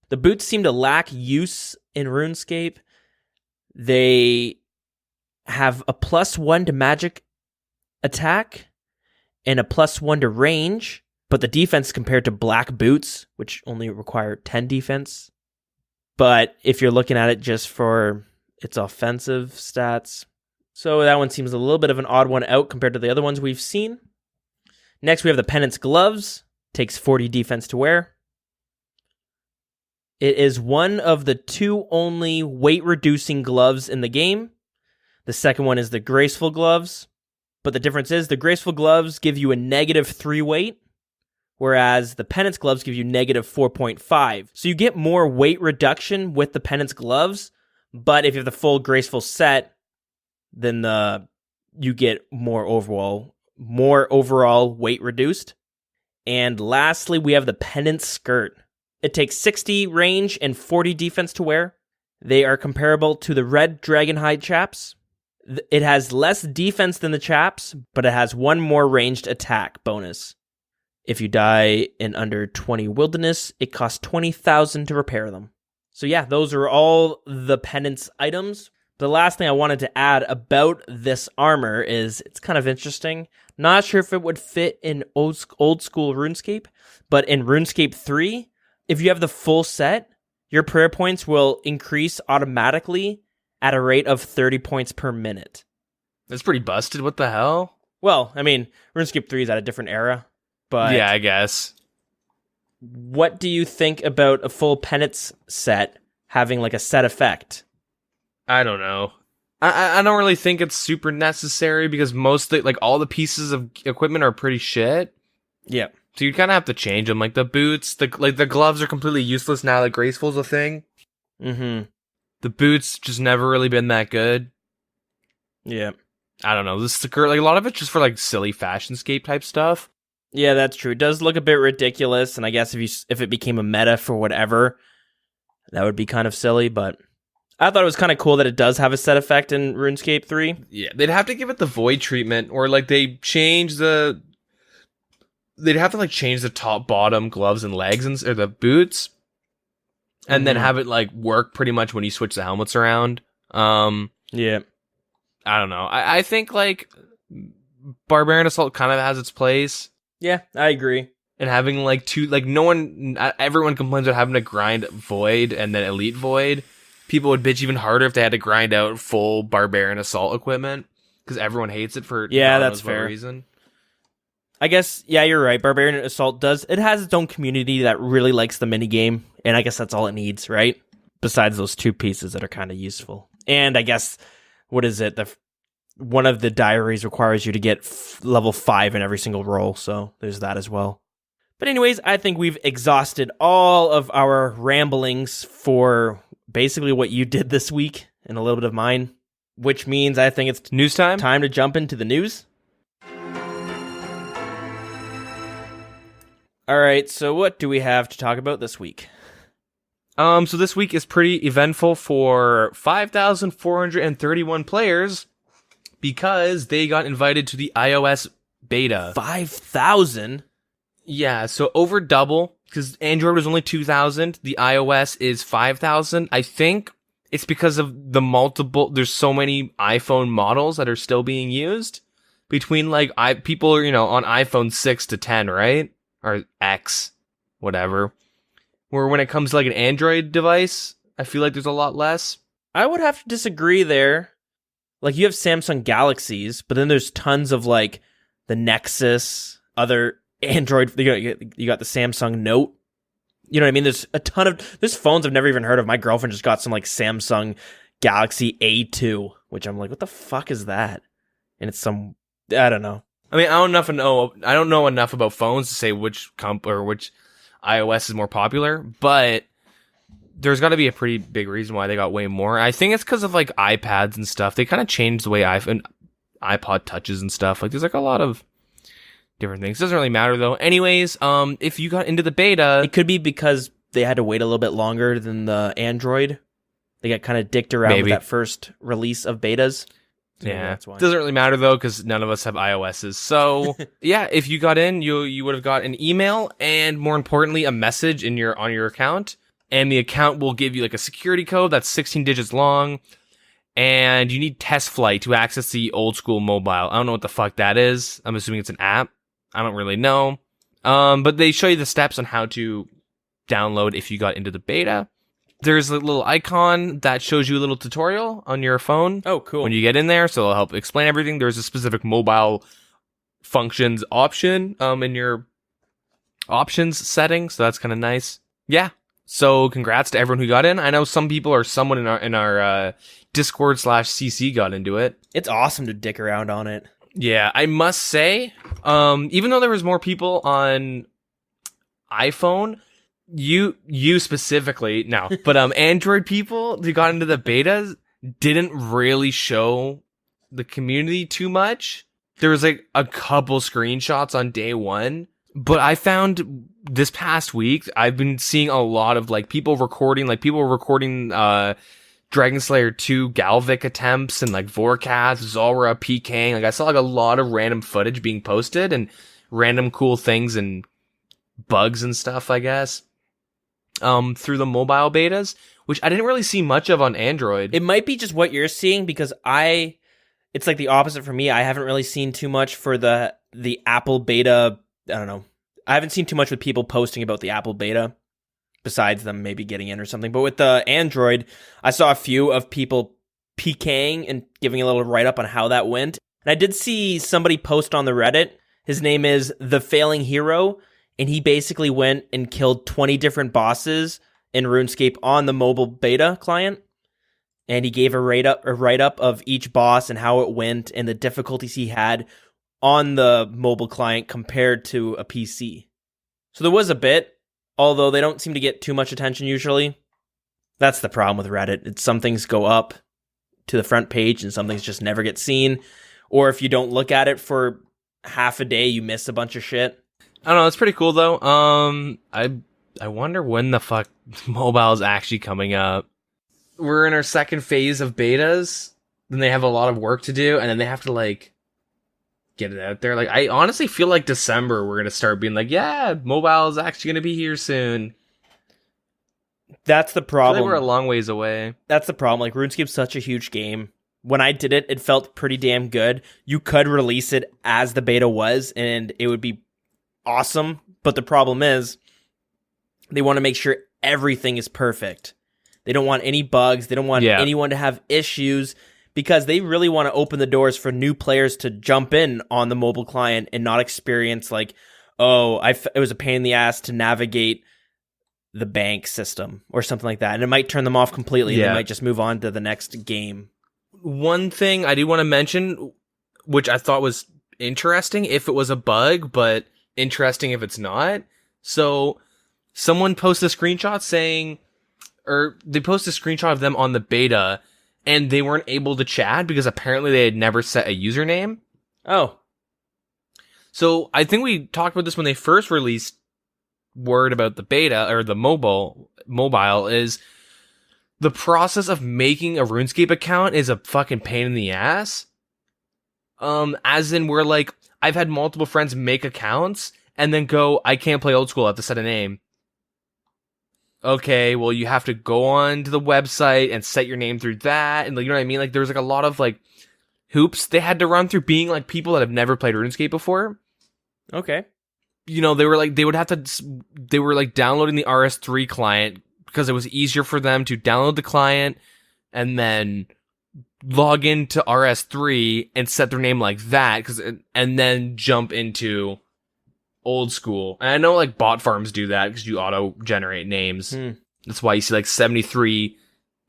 The boots seem to lack use in RuneScape. They have a +1 to magic attack and a +1 to range, but the defense compared to black boots, which only require 10 defense. But if you're looking at it just for its offensive stats, so that one seems a little bit of an odd one out compared to the other ones we've seen. Next, we have the Penance Gloves. Takes 40 defense to wear. It is one of the 2 only weight-reducing gloves in the game. The second one is the Graceful Gloves. But the difference is the Graceful Gloves give you a -3 weight, whereas the Penance Gloves give you -4.5. So you get more weight reduction with the Penance Gloves, but if you have the full Graceful set, then you get more overall weight reduced. And lastly, we have the Penance Skirt. It takes 60 range and 40 defense to wear. They are comparable to the red Dragonhide chaps. It has less defense than the chaps, but it has 1 more ranged attack bonus. If you die in under 20 wilderness, it costs 20,000 to repair them. So yeah, those are all the penance items. The last thing I wanted to add about this armor is it's kind of interesting. Not sure if it would fit in old school RuneScape, but in RuneScape 3, if you have the full set, your prayer points will increase automatically at a rate of 30 points per minute.
That's pretty busted. What the hell?
Well, I mean, RuneScape 3 is at a different era, but
yeah, I guess.
What do you think about a full penance set having like a set effect.
I don't know. I don't really think it's super necessary because all the pieces of equipment are pretty shit.
Yeah.
So you kind of have to change them. Like the boots, the gloves are completely useless now that Graceful's a thing.
Mm-hmm.
The boots just never really been that good.
Yeah.
I don't know. The sticker, like a lot of it's just for like silly fashionscape type stuff.
Yeah, that's true. It does look a bit ridiculous, and I guess if it became a meta for whatever, that would be kind of silly, but I thought it was kind of cool that it does have a set effect in RuneScape 3.
Yeah, they'd have to give it the void treatment, or like they'd have to like change the top, bottom, gloves, and legs, or the boots, and then have it like work pretty much when you switch the helmets around.
Yeah.
I don't know. I think like Barbarian Assault kind of has its place.
Yeah, I agree.
And having like everyone complains about having to grind Void and then Elite Void. People would bitch even harder if they had to grind out full Barbarian Assault equipment because everyone hates it for
that's fair
reason.
I guess, yeah, you're right. Barbarian Assault it has its own community that really likes the minigame, and I guess that's all it needs, right? Besides those two pieces that are kind of useful. And I guess, what is it? One of the diaries requires you to get level 5 in every single role, so there's that as well. But anyways, I think we've exhausted all of our ramblings for basically what you did this week and a little bit of mine, which means I think it's
news time
to jump into the news. All right, so what do we have to talk about this week?
So this week is pretty eventful for 5,431 players because they got invited to the iOS beta.
5,000?
Yeah, so over double, because Android was only 2,000, the iOS is 5,000. I think it's because of there's so many iPhone models that are still being used between like people are, on iPhone 6 to 10, right? Or X, whatever. Where when it comes to like an Android device, I feel like there's a lot less.
I would have to disagree there. Like you have Samsung Galaxies, but then there's tons of like the Nexus, other Android. You got the Samsung Note. You know what I mean? There's a ton of phones I've never even heard of. My girlfriend just got some like Samsung Galaxy A2, which I'm like, what the fuck is that? And it's some, I don't know.
I mean, I don't know enough about phones to say which iOS is more popular, but there's got to be a pretty big reason why they got way more. I think it's because of like iPads and stuff. They kind of changed the way iPod touches and stuff. Like there's like a lot of different things. Doesn't really matter though. Anyways, if you got into the beta,
it could be because they had to wait a little bit longer than the Android. They got kind of dicked around with that first release of betas. So
yeah,
that's why.
Doesn't really matter though because none of us have iOSs. So yeah, if you got in, you would have got an email and more importantly a message on your account, and the account will give you like a security code that's 16 digits long, and you need test flight to access the Oldschool mobile. I don't know what the fuck that is. I'm assuming it's an app. I don't really know. But they show you the steps on how to download if you got into the beta. There's a little icon that shows you a little tutorial on your phone.
Oh, cool.
When you get in there, so it'll help explain everything. There's a specific mobile functions option in your options setting, so that's kind of nice. Yeah. So congrats to everyone who got in. I know some people or someone in our Discord /CC got into it.
It's awesome to dick around on it.
Yeah, I must say, even though there was more people on iPhone, you specifically now, but Android people who got into the betas didn't really show the community too much. There was like a couple screenshots on day one, but I found this past week I've been seeing a lot of like people were recording Dragon Slayer 2 Galvic attempts and like Vorkath, Zulrah, PKing. Like I saw like a lot of random footage being posted and random cool things and bugs and stuff, I guess. Through the mobile betas, which I didn't really see much of on Android.
It might be just what you're seeing because it's like the opposite for me. I haven't really seen too much for the Apple beta. I don't know. I haven't seen too much with people posting about the Apple beta besides them maybe getting in or something. But with the Android, I saw a few of people PKing and giving a little write-up on how that went. And I did see somebody post on the Reddit. His name is The Failing Hero. And he basically went and killed 20 different bosses in RuneScape on the mobile beta client, and he gave a write-up of each boss and how it went and the difficulties he had on the mobile client compared to a PC. So there was a bit, although they don't seem to get too much attention usually. That's the problem with Reddit. Some things go up to the front page and some things just never get seen. Or if you don't look at it for half a day, you miss a bunch of shit.
I don't know, it's pretty cool though. I wonder when the fuck mobile is actually coming up. We're in our second phase of betas, then they have a lot of work to do, and then they have to like get it out there. Like, I honestly feel like December we're gonna start being like, yeah, mobile is actually gonna be here soon.
That's the
I feel
problem.
like we're a long ways away.
That's the problem. Like, RuneScape's such a huge game. When I did it, it felt pretty damn good. You could release it as the beta was, and it would be awesome. But the problem is, they want to make sure everything is perfect. They don't want any bugs. They don't want anyone to have issues, because they really want to open the doors for new players to jump in on the mobile client and not experience like, it was a pain in the ass to navigate the bank system or something like that. And it might turn them off completely. And they might just move on to the next game.
One thing I do want to mention, which I thought was interesting if it was a bug, but interesting if it's not. So someone posted a screenshot saying, or they posted a screenshot of them on the beta, and they weren't able to chat because apparently they had never set a username.
Oh.
So I think we talked about this when they first released word about the beta, or the mobile is the process of making a RuneScape account is a fucking pain in the ass. As in, we're like, I've had multiple friends make accounts and then go, I can't play Oldschool, I have to set a name. Okay, well, you have to go on to the website and set your name through that, and like, you know what I mean? Like, there's like a lot of like hoops they had to run through, being like people that have never played RuneScape before.
Okay.
You know, they were like downloading the RS3 client because it was easier for them to download the client and then log into RS3 and set their name like that, and then jump into Oldschool. And I know like bot farms do that because you auto generate names. That's why you see like 73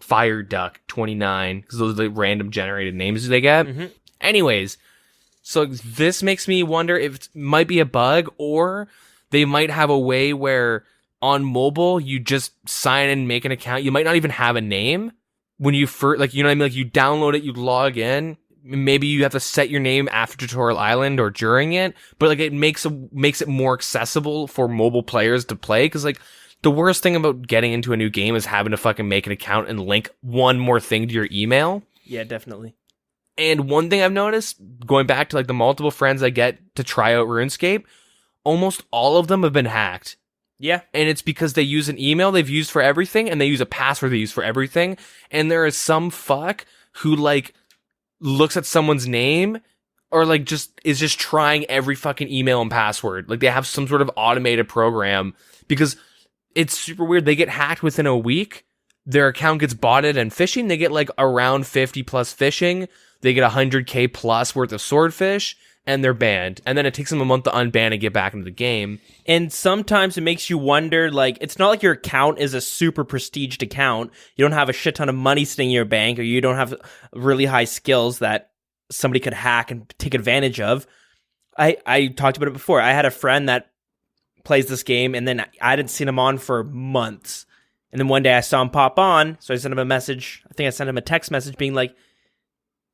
Fire Duck 29, because those are the random generated names they get. Anyways, so this makes me wonder if it might be a bug, or they might have a way where on mobile you just sign in, make an account. You might not even have a name when you first, like, you know what I mean? Like, you download it, you log in. Maybe you have to set your name after Tutorial Island or during it, but like, it makes it more accessible for mobile players to play. Because like, the worst thing about getting into a new game is having to fucking make an account and link one more thing to your email.
Yeah, definitely.
And one thing I've noticed, going back to like the multiple friends I get to try out RuneScape, almost all of them have been hacked.
Yeah.
And it's because they use an email they've used for everything, and they use a password they use for everything. And there is some fuck who like looks at someone's name, or like is just trying every fucking email and password. Like, they have some sort of automated program, because it's super weird. They get hacked within a week. Their account gets botted and phishing. They get like around 50 plus phishing. They get 100k plus worth of swordfish, and they're banned. And then it takes them a month to unban and get back into the game.
And sometimes it makes you wonder, like, it's not like your account is a super prestiged account. You don't have a shit ton of money sitting in your bank, or you don't have really high skills that somebody could hack and take advantage of. I talked about it before. I had a friend that plays this game, and then I hadn't seen him on for months. And then one day I saw him pop on, so I sent him a message. I think I sent him a text message being like,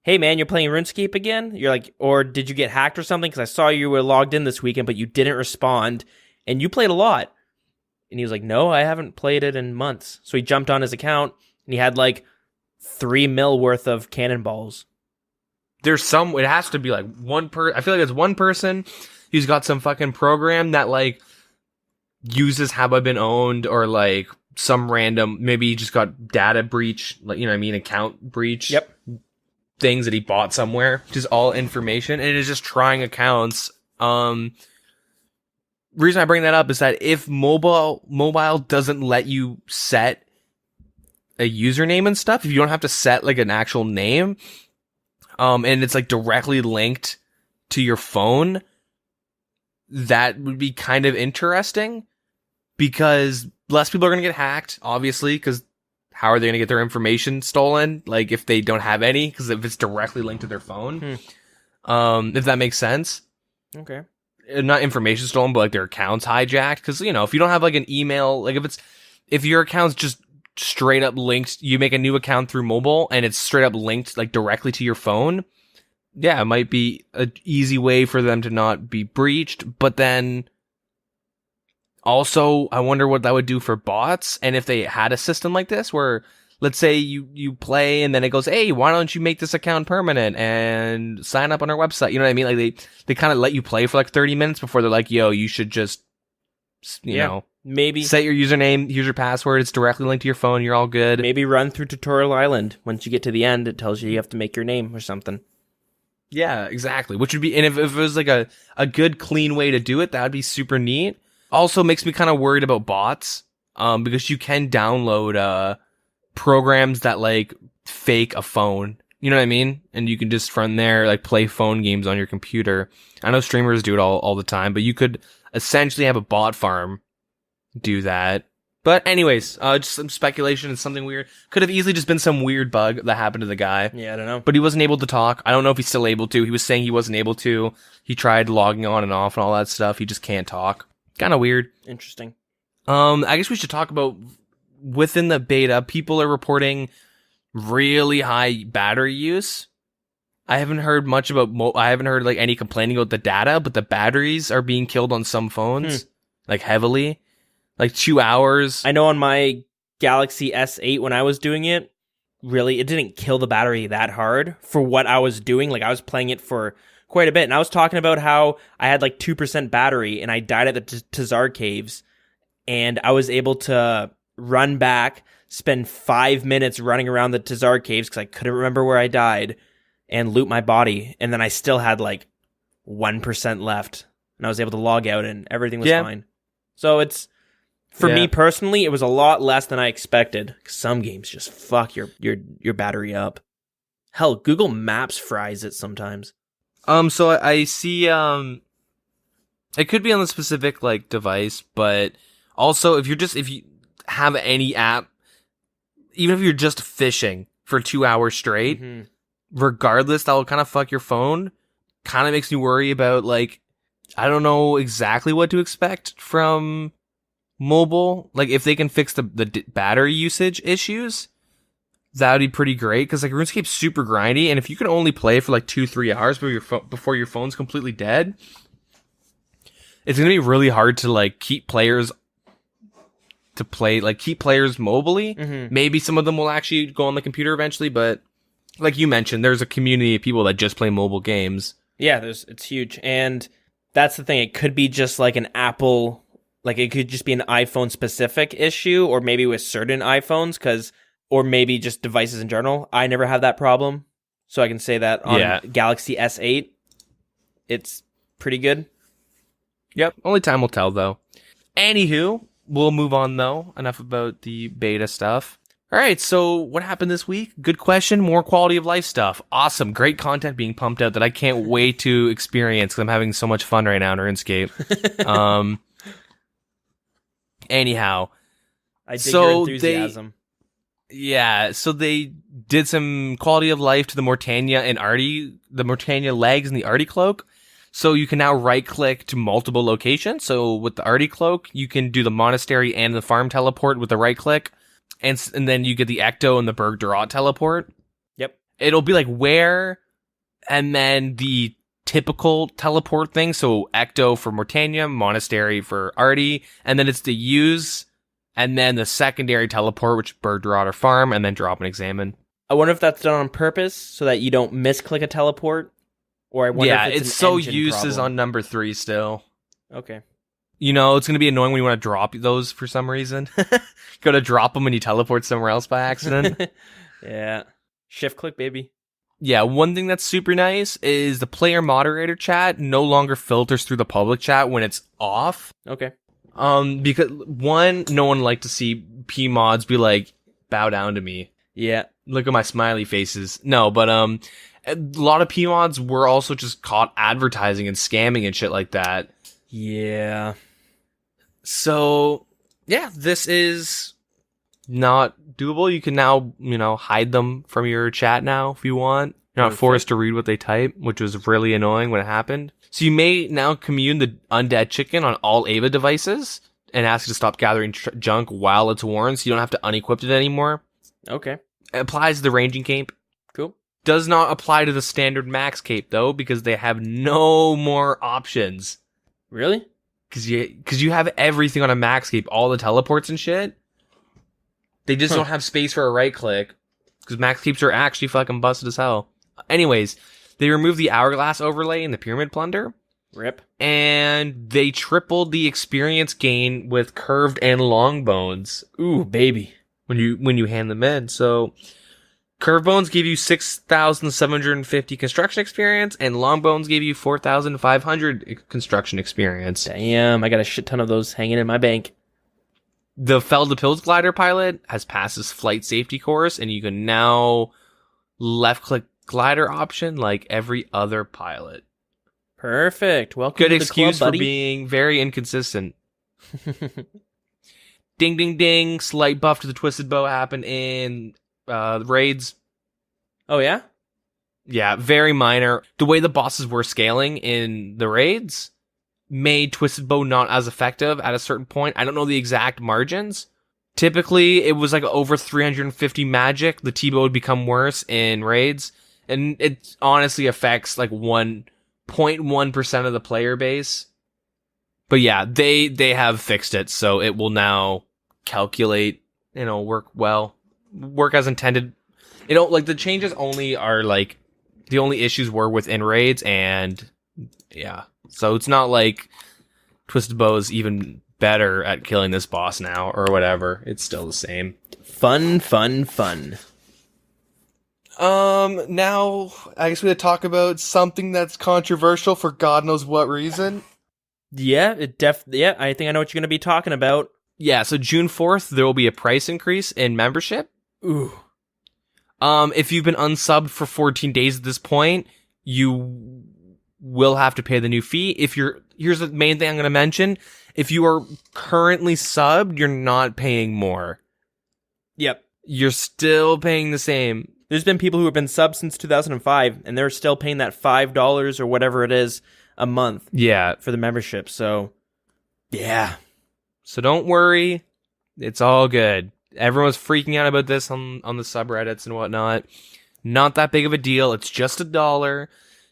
hey man, you're playing RuneScape again? You're like, or did you get hacked or something? Because I saw you were logged in this weekend, but you didn't respond, and you played a lot. And he was like, no, I haven't played it in months. So he jumped on his account, and he had like 3 mil worth of cannonballs.
It has to be like I feel like it's one person who's got some fucking program that like uses Have I Been Owned, or like some random, maybe he just got data breach, like, you know what I mean, account breach.
Yep.
Things that he bought somewhere, just all information, and it is just trying accounts. Reason I bring that up is that if mobile doesn't let you set a username and stuff, if you don't have to set like an actual name, and it's like directly linked to your phone, that would be kind of interesting, because less people are going to get hacked, obviously, because how are they going to get their information stolen? Like, if they don't have any, because if it's directly linked to their phone. If that makes sense.
Okay.
Not information stolen, but like their accounts hijacked. Because, you know, if you don't have like an email, like if your account's just straight up linked, you make a new account through mobile and it's straight up linked like directly to your phone. Yeah, it might be an easy way for them to not be breached. But then also, I wonder what that would do for bots. And if they had a system like this where, let's say you play and then it goes, hey, why don't you make this account permanent and sign up on our website? You know what I mean? Like they kind of let you play for like 30 minutes before they're like, yo, you should just, you know,
maybe
set your username, use your password. It's directly linked to your phone. You're all good.
Maybe run through Tutorial Island. Once you get to the end, it tells you have to make your name or something.
Yeah, exactly. Which would be, and if it was like a good, clean way to do it, that would be super neat. Also makes me kind of worried about bots, because you can download programs that like fake a phone. You know what I mean? And you can just from there like play phone games on your computer. I know streamers do it all the time, but you could essentially have a bot farm do that. But anyways, just some speculation. It's something weird. Could have easily just been some weird bug that happened to the guy.
Yeah, I don't know.
But he wasn't able to talk. I don't know if he's still able to. He was saying he wasn't able to. He tried logging on and off and all that stuff. He just can't talk. Kind of weird.
Interesting.
I guess we should talk about within the beta, people are reporting really high battery use. I haven't heard much about I haven't heard like any complaining about the data, but the batteries are being killed on some phones like heavily. Like 2 hours.
I know on my Galaxy S8 when I was doing it, really, it didn't kill the battery that hard for what I was doing. Like I was playing it for quite a bit. And I was talking about how I had like 2% battery and I died at the Tazar caves. And I was able to run back, spend 5 minutes running around the Tazar caves because I couldn't remember where I died, and loot my body. And then I still had like 1% left. And I was able to log out and everything was fine. So it's... For me personally, it was a lot less than I expected. Some games just fuck your battery up. Hell, Google Maps fries it sometimes.
So I see, it could be on the specific, like, device, but also if you have any app, even if you're just fishing for 2 hours straight, regardless, that will kind of fuck your phone. Kind of makes me worry about, like, I don't know exactly what to expect from mobile. Like, if they can fix the battery usage issues, that would be pretty great, because like RuneScape's super grindy, and if you can only play for like 2-3 hours before your phone's completely dead, it's gonna be really hard to like keep players mobily. Maybe some of them will actually go on the computer eventually, but like you mentioned, there's a community of people that just play mobile games.
Yeah, it's huge, and that's the thing. It could be just like an Apple. Like, it could just be an iPhone-specific issue, or maybe with certain iPhones, or maybe just devices in general. I never have that problem, so I can say that on Galaxy S8, it's pretty good.
Yep, only time will tell, though. Anywho, we'll move on, though. Enough about the beta stuff. All right, so what happened this week? Good question. More quality of life stuff. Awesome. Great content being pumped out that I can't wait to experience, because I'm having so much fun right now in RuneScape. Anyhow,
I dig your enthusiasm.
So they did some quality of life to the Mortania and Artie, the Mortania legs and the Artie cloak. So you can now right click to multiple locations. So with the Artie cloak, you can do the monastery and the farm teleport with the right click, and then you get the Ecto and the Berg Durat teleport.
Yep,
it'll be like where, and then the typical teleport thing. So Ecto for Mortania, Monastery for Artie, and then it's the use, and then the secondary teleport, which Berg Durat or farm, and then drop and examine.
I wonder if that's done on purpose so that you don't misclick a teleport, or I wonder if it's
so
engine
uses
problem.
on number 3 still.
Okay.
You know, it's going to be annoying when you want to drop those for some reason. Go to drop them and you teleport somewhere else by accident.
Yeah. Shift click, baby.
Yeah, one thing that's super nice is the player moderator chat no longer filters through the public chat when it's off.
Okay.
Because one, no one liked to see P mods be like, bow down to me.
Yeah.
Look at my smiley faces. No, but a lot of P mods were also just caught advertising and scamming and shit like that.
Yeah.
So Yeah, this is not doable. You can now, hide them from your chat now if you want. You're not forced to read what they type, which was really annoying when it happened. So you may now commune the undead chicken on all Ava devices and ask it to stop gathering junk while it's worn, so you don't have to unequip it anymore.
Okay.
It applies to the ranging cape.
Cool.
Does not apply to the standard max cape, though, because they have no more options.
Really?
Because you have everything on a max cape, all the teleports and shit. They just don't have space for a right click, because max capes are actually fucking busted as hell. Anyways, they removed the hourglass overlay in the pyramid plunder.
Rip.
And they tripled the experience gain with curved and long bones.
Ooh, baby.
When you hand them in. So curved bones give you 6,750 construction experience, and long bones give you 4,500 construction experience.
Damn, I got a shit ton of those hanging in my bank.
The Fell to Pills glider pilot has passed his flight safety course, and you can now left click glider option like every other pilot.
Perfect. Welcome
Good
to the
excuse
club,
for
buddy.
being very inconsistent. Ding, ding, ding. Slight buff to the Twisted Bow happened in raids.
Oh, yeah?
Yeah, very minor. The way the bosses were scaling in the raids made Twisted Bow not as effective at a certain point. I don't know the exact margins. Typically, it was like over 350 magic. The T-Bow would become worse in raids. And it honestly affects like 1.1% of the player base. But yeah, they have fixed it, so it will now calculate, work well. Work as intended. The changes only are like, the only issues were within raids, and yeah. So it's not like Twisted Bow is even better at killing this boss now, or whatever. It's still the same.
Fun, fun, fun.
Now, I guess we had to talk about something that's controversial for God knows what reason.
Yeah, I think I know what you're going to be talking about.
Yeah, so June 4th, there will be a price increase in membership.
Ooh.
If you've been unsubbed for 14 days at this point, you will have to pay the new fee. Here's the main thing I'm going to mention. If you are currently subbed, you're not paying more.
Yep.
You're still paying the same.
There's been people who have been subbed since 2005, and they're still paying that $5 or whatever it is a month.
Yeah.
For the membership. So, yeah.
So don't worry. It's all good. Everyone's freaking out about this on the subreddits and whatnot. Not that big of a deal. It's just $1.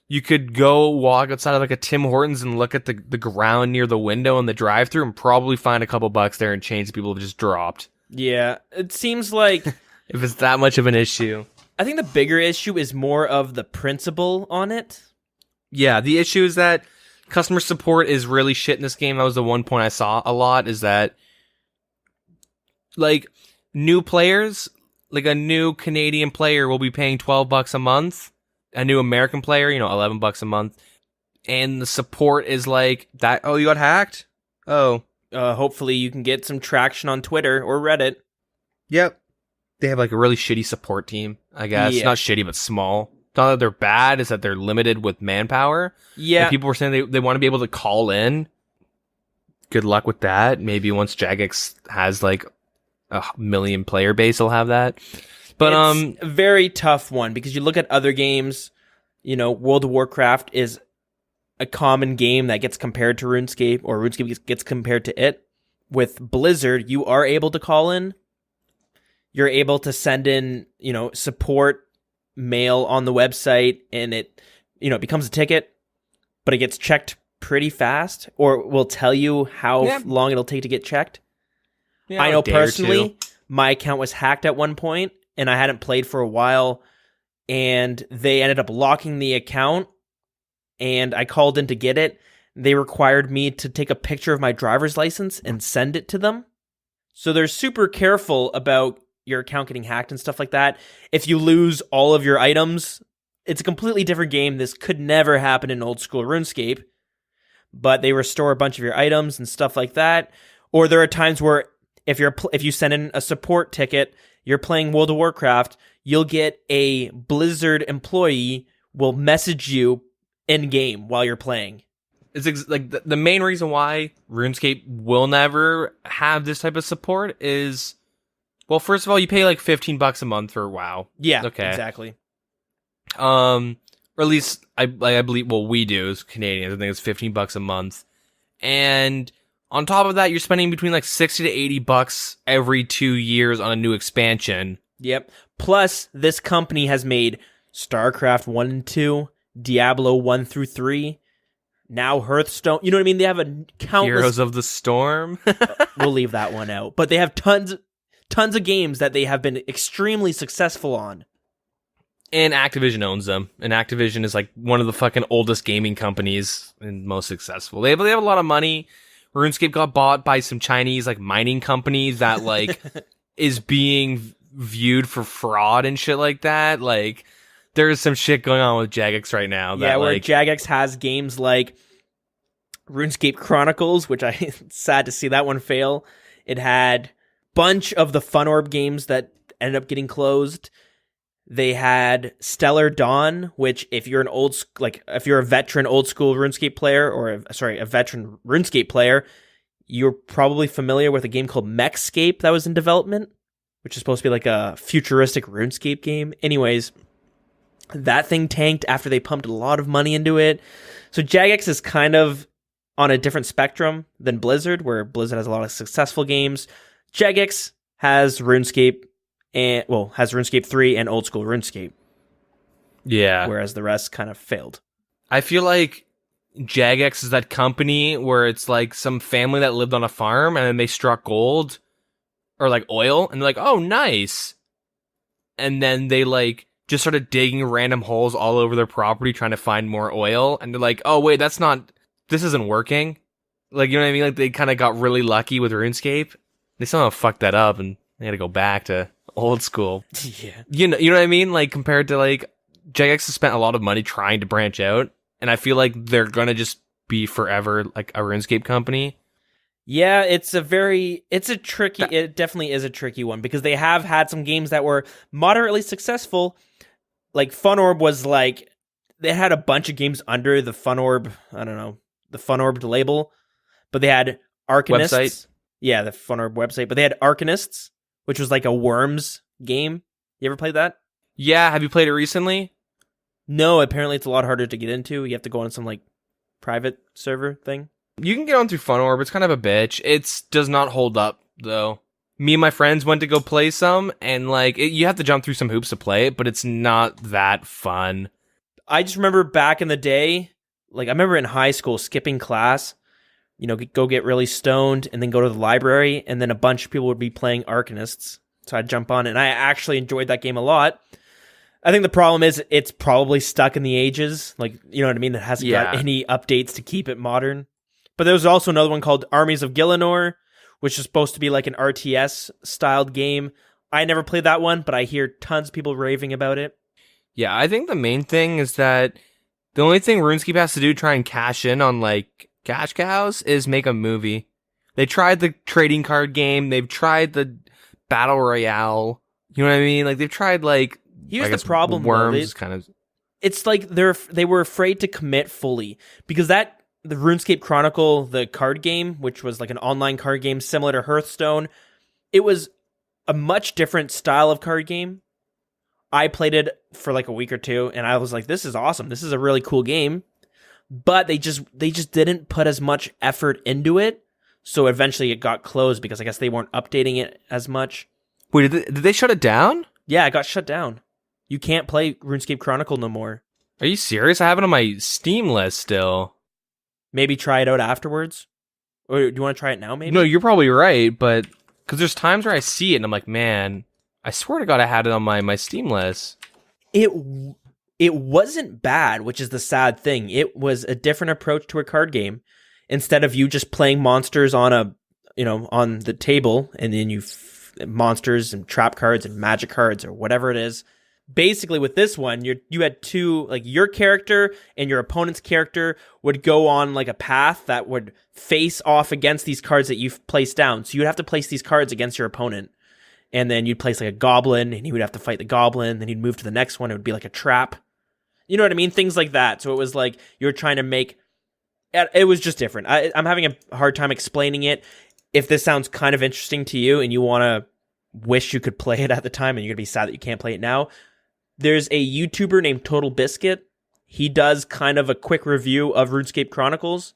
You could go walk outside of like a Tim Hortons and look at the ground near the window in the drive-thru and probably find a couple bucks there and change people have just dropped.
Yeah. It seems like...
if it's that much of an issue.
I think the bigger issue is more of the principle on it.
Yeah, the issue is that customer support is really shit in this game. That was the one point I saw a lot, is that like new players, like a new Canadian player will be paying $12 a month. A new American player, $11 a month. And the support is like that. Oh, you got hacked? Oh.
Hopefully you can get some traction on Twitter or Reddit.
Yep. They have like a really shitty support team, I guess.
Yeah.
Not shitty, but small. Not that they're bad, is that they're limited with manpower.
Yeah.
Like people were saying they want to be able to call in. Good luck with that. Maybe once Jagex has like a million player base, he'll have that. But
it's a very tough one, because you look at other games, World of Warcraft is a common game that gets compared to RuneScape, or RuneScape gets compared to it. With Blizzard, you are able to call in. You're able to send in, support mail on the website, and it, it becomes a ticket, but it gets checked pretty fast, or will tell you how long it'll take to get checked.
Yeah,
I know personally, my account was hacked at one point, and I hadn't played for a while, and they ended up locking the account, and I called in to get it. They required me to take a picture of my driver's license and send it to them. So they're super careful about your account getting hacked and stuff like that. If you lose all of your items, it's a completely different game. This could never happen in old school RuneScape, but they restore a bunch of your items and stuff like that. Or there are times where if you send in a support ticket, you're playing World of Warcraft, you'll get a Blizzard employee will message you in game while you're playing.
like the main reason why RuneScape will never have this type of support is, well, first of all, you pay like $15 a month for WoW.
Yeah,
Okay.
exactly.
Or at least I believe, well, we do as Canadians. I think it's $15 a month, and on top of that, you're spending between like $60 to $80 every 2 years on a new expansion.
Yep. Plus, this company has made StarCraft 1 and 2, Diablo 1 through 3, now Hearthstone. You know what I mean? They have a countless...
Heroes of the Storm.
We'll leave that one out. But they have tons of games that they have been extremely successful on.
And Activision owns them. And Activision is like one of the fucking oldest gaming companies and most successful. They have a lot of money. RuneScape got bought by some Chinese like mining company that like is being viewed for fraud and shit like that. Like there's some shit going on with Jagex right now. That,
where
like,
Jagex has games like RuneScape Chronicles, which sad to see that one fail. It had bunch of the Fun Orb games that ended up getting closed. They had Stellar Dawn, which if you're if you're a veteran old school RuneScape player, or a veteran RuneScape player, you're probably familiar with a game called Mechscape that was in development, which is supposed to be like a futuristic RuneScape game. Anyways, that thing tanked after they pumped a lot of money into it. So Jagex is kind of on a different spectrum than Blizzard, where Blizzard has a lot of successful games. Jagex has RuneScape. Has RuneScape 3 and Old School RuneScape.
Yeah.
Whereas the rest kind of failed.
I feel like Jagex is that company where it's like some family that lived on a farm and then they struck gold or like oil and they're like, oh, nice. And then they like just started digging random holes all over their property trying to find more oil. And they're like, oh, wait, this isn't working. Like, you know what I mean? Like they kind of got really lucky with RuneScape. They somehow fucked that up and they had to go back to Old School.
Yeah.
You know what I mean? Like compared to like Jagex has spent a lot of money trying to branch out, and I feel like they're gonna just be forever like a RuneScape company.
Yeah, it definitely is a tricky one because they have had some games that were moderately successful. Like Fun Orb was like, they had a bunch of games under the Fun Orb, the Fun Orb label, but they had Arcanists.
Website?
Yeah, the Fun Orb website, but they had Arcanists, which was like a Worms game. You ever played that?
Yeah, have you played it recently?
No, apparently it's a lot harder to get into. You have to go on some like private server thing.
You can get on through Fun Orb. It's kind of a bitch. It does not hold up though. Me and my friends went to go play some, and like you have to jump through some hoops to play it, but it's not that fun.
I just remember back in the day, like I remember in high school skipping class, go get really stoned and then go to the library, and then a bunch of people would be playing Arcanists. So I'd jump on it, and I actually enjoyed that game a lot. I think the problem is it's probably stuck in the ages. Like, you know what I mean? It hasn't got any updates to keep it modern. But there was also another one called Armies of Gielinor, which is supposed to be like an RTS-styled game. I never played that one, but I hear tons of people raving about it.
Yeah, I think the main thing is that the only thing RuneScape has to do to try and cash in on like cash cows is make a movie. They tried the trading card game. They've tried the battle royale. You know what I mean? Like they've tried like.
Here's the problem.
Worms kind of.
It's like they were afraid to commit fully because the RuneScape Chronicle, the card game, which was like an online card game similar to Hearthstone, it was a much different style of card game. I played it for like a week or two, and I was like, "This is awesome. This is a really cool game." But they just didn't put as much effort into it, so eventually it got closed because I guess they weren't updating it as much.
Wait, did they shut it down?
Yeah, it got shut down. You can't play RuneScape Chronicle no more.
Are you serious? I have it on my Steam list still.
Maybe try it out afterwards? Or do you want to try it now, maybe?
No, you're probably right, but... Because there's times where I see it and I'm like, man, I swear to God I had it on my Steam list.
It wasn't bad, which is the sad thing. It was a different approach to a card game. Instead of you just playing monsters on on the table, and then monsters and trap cards and magic cards or whatever it is. Basically, with this one, you had two, like your character and your opponent's character would go on like a path that would face off against these cards that you've placed down. So you'd have to place these cards against your opponent. And then you'd place like a goblin, and he would have to fight the goblin. Then he'd move to the next one. It would be like a trap. You know what I mean? Things like that. So it was like you were trying to make It was just different. I'm having a hard time explaining it. If this sounds kind of interesting to you and you want to wish you could play it at the time and you're going to be sad that you can't play it now, there's a YouTuber named Total Biscuit. He does kind of a quick review of RuneScape Chronicles.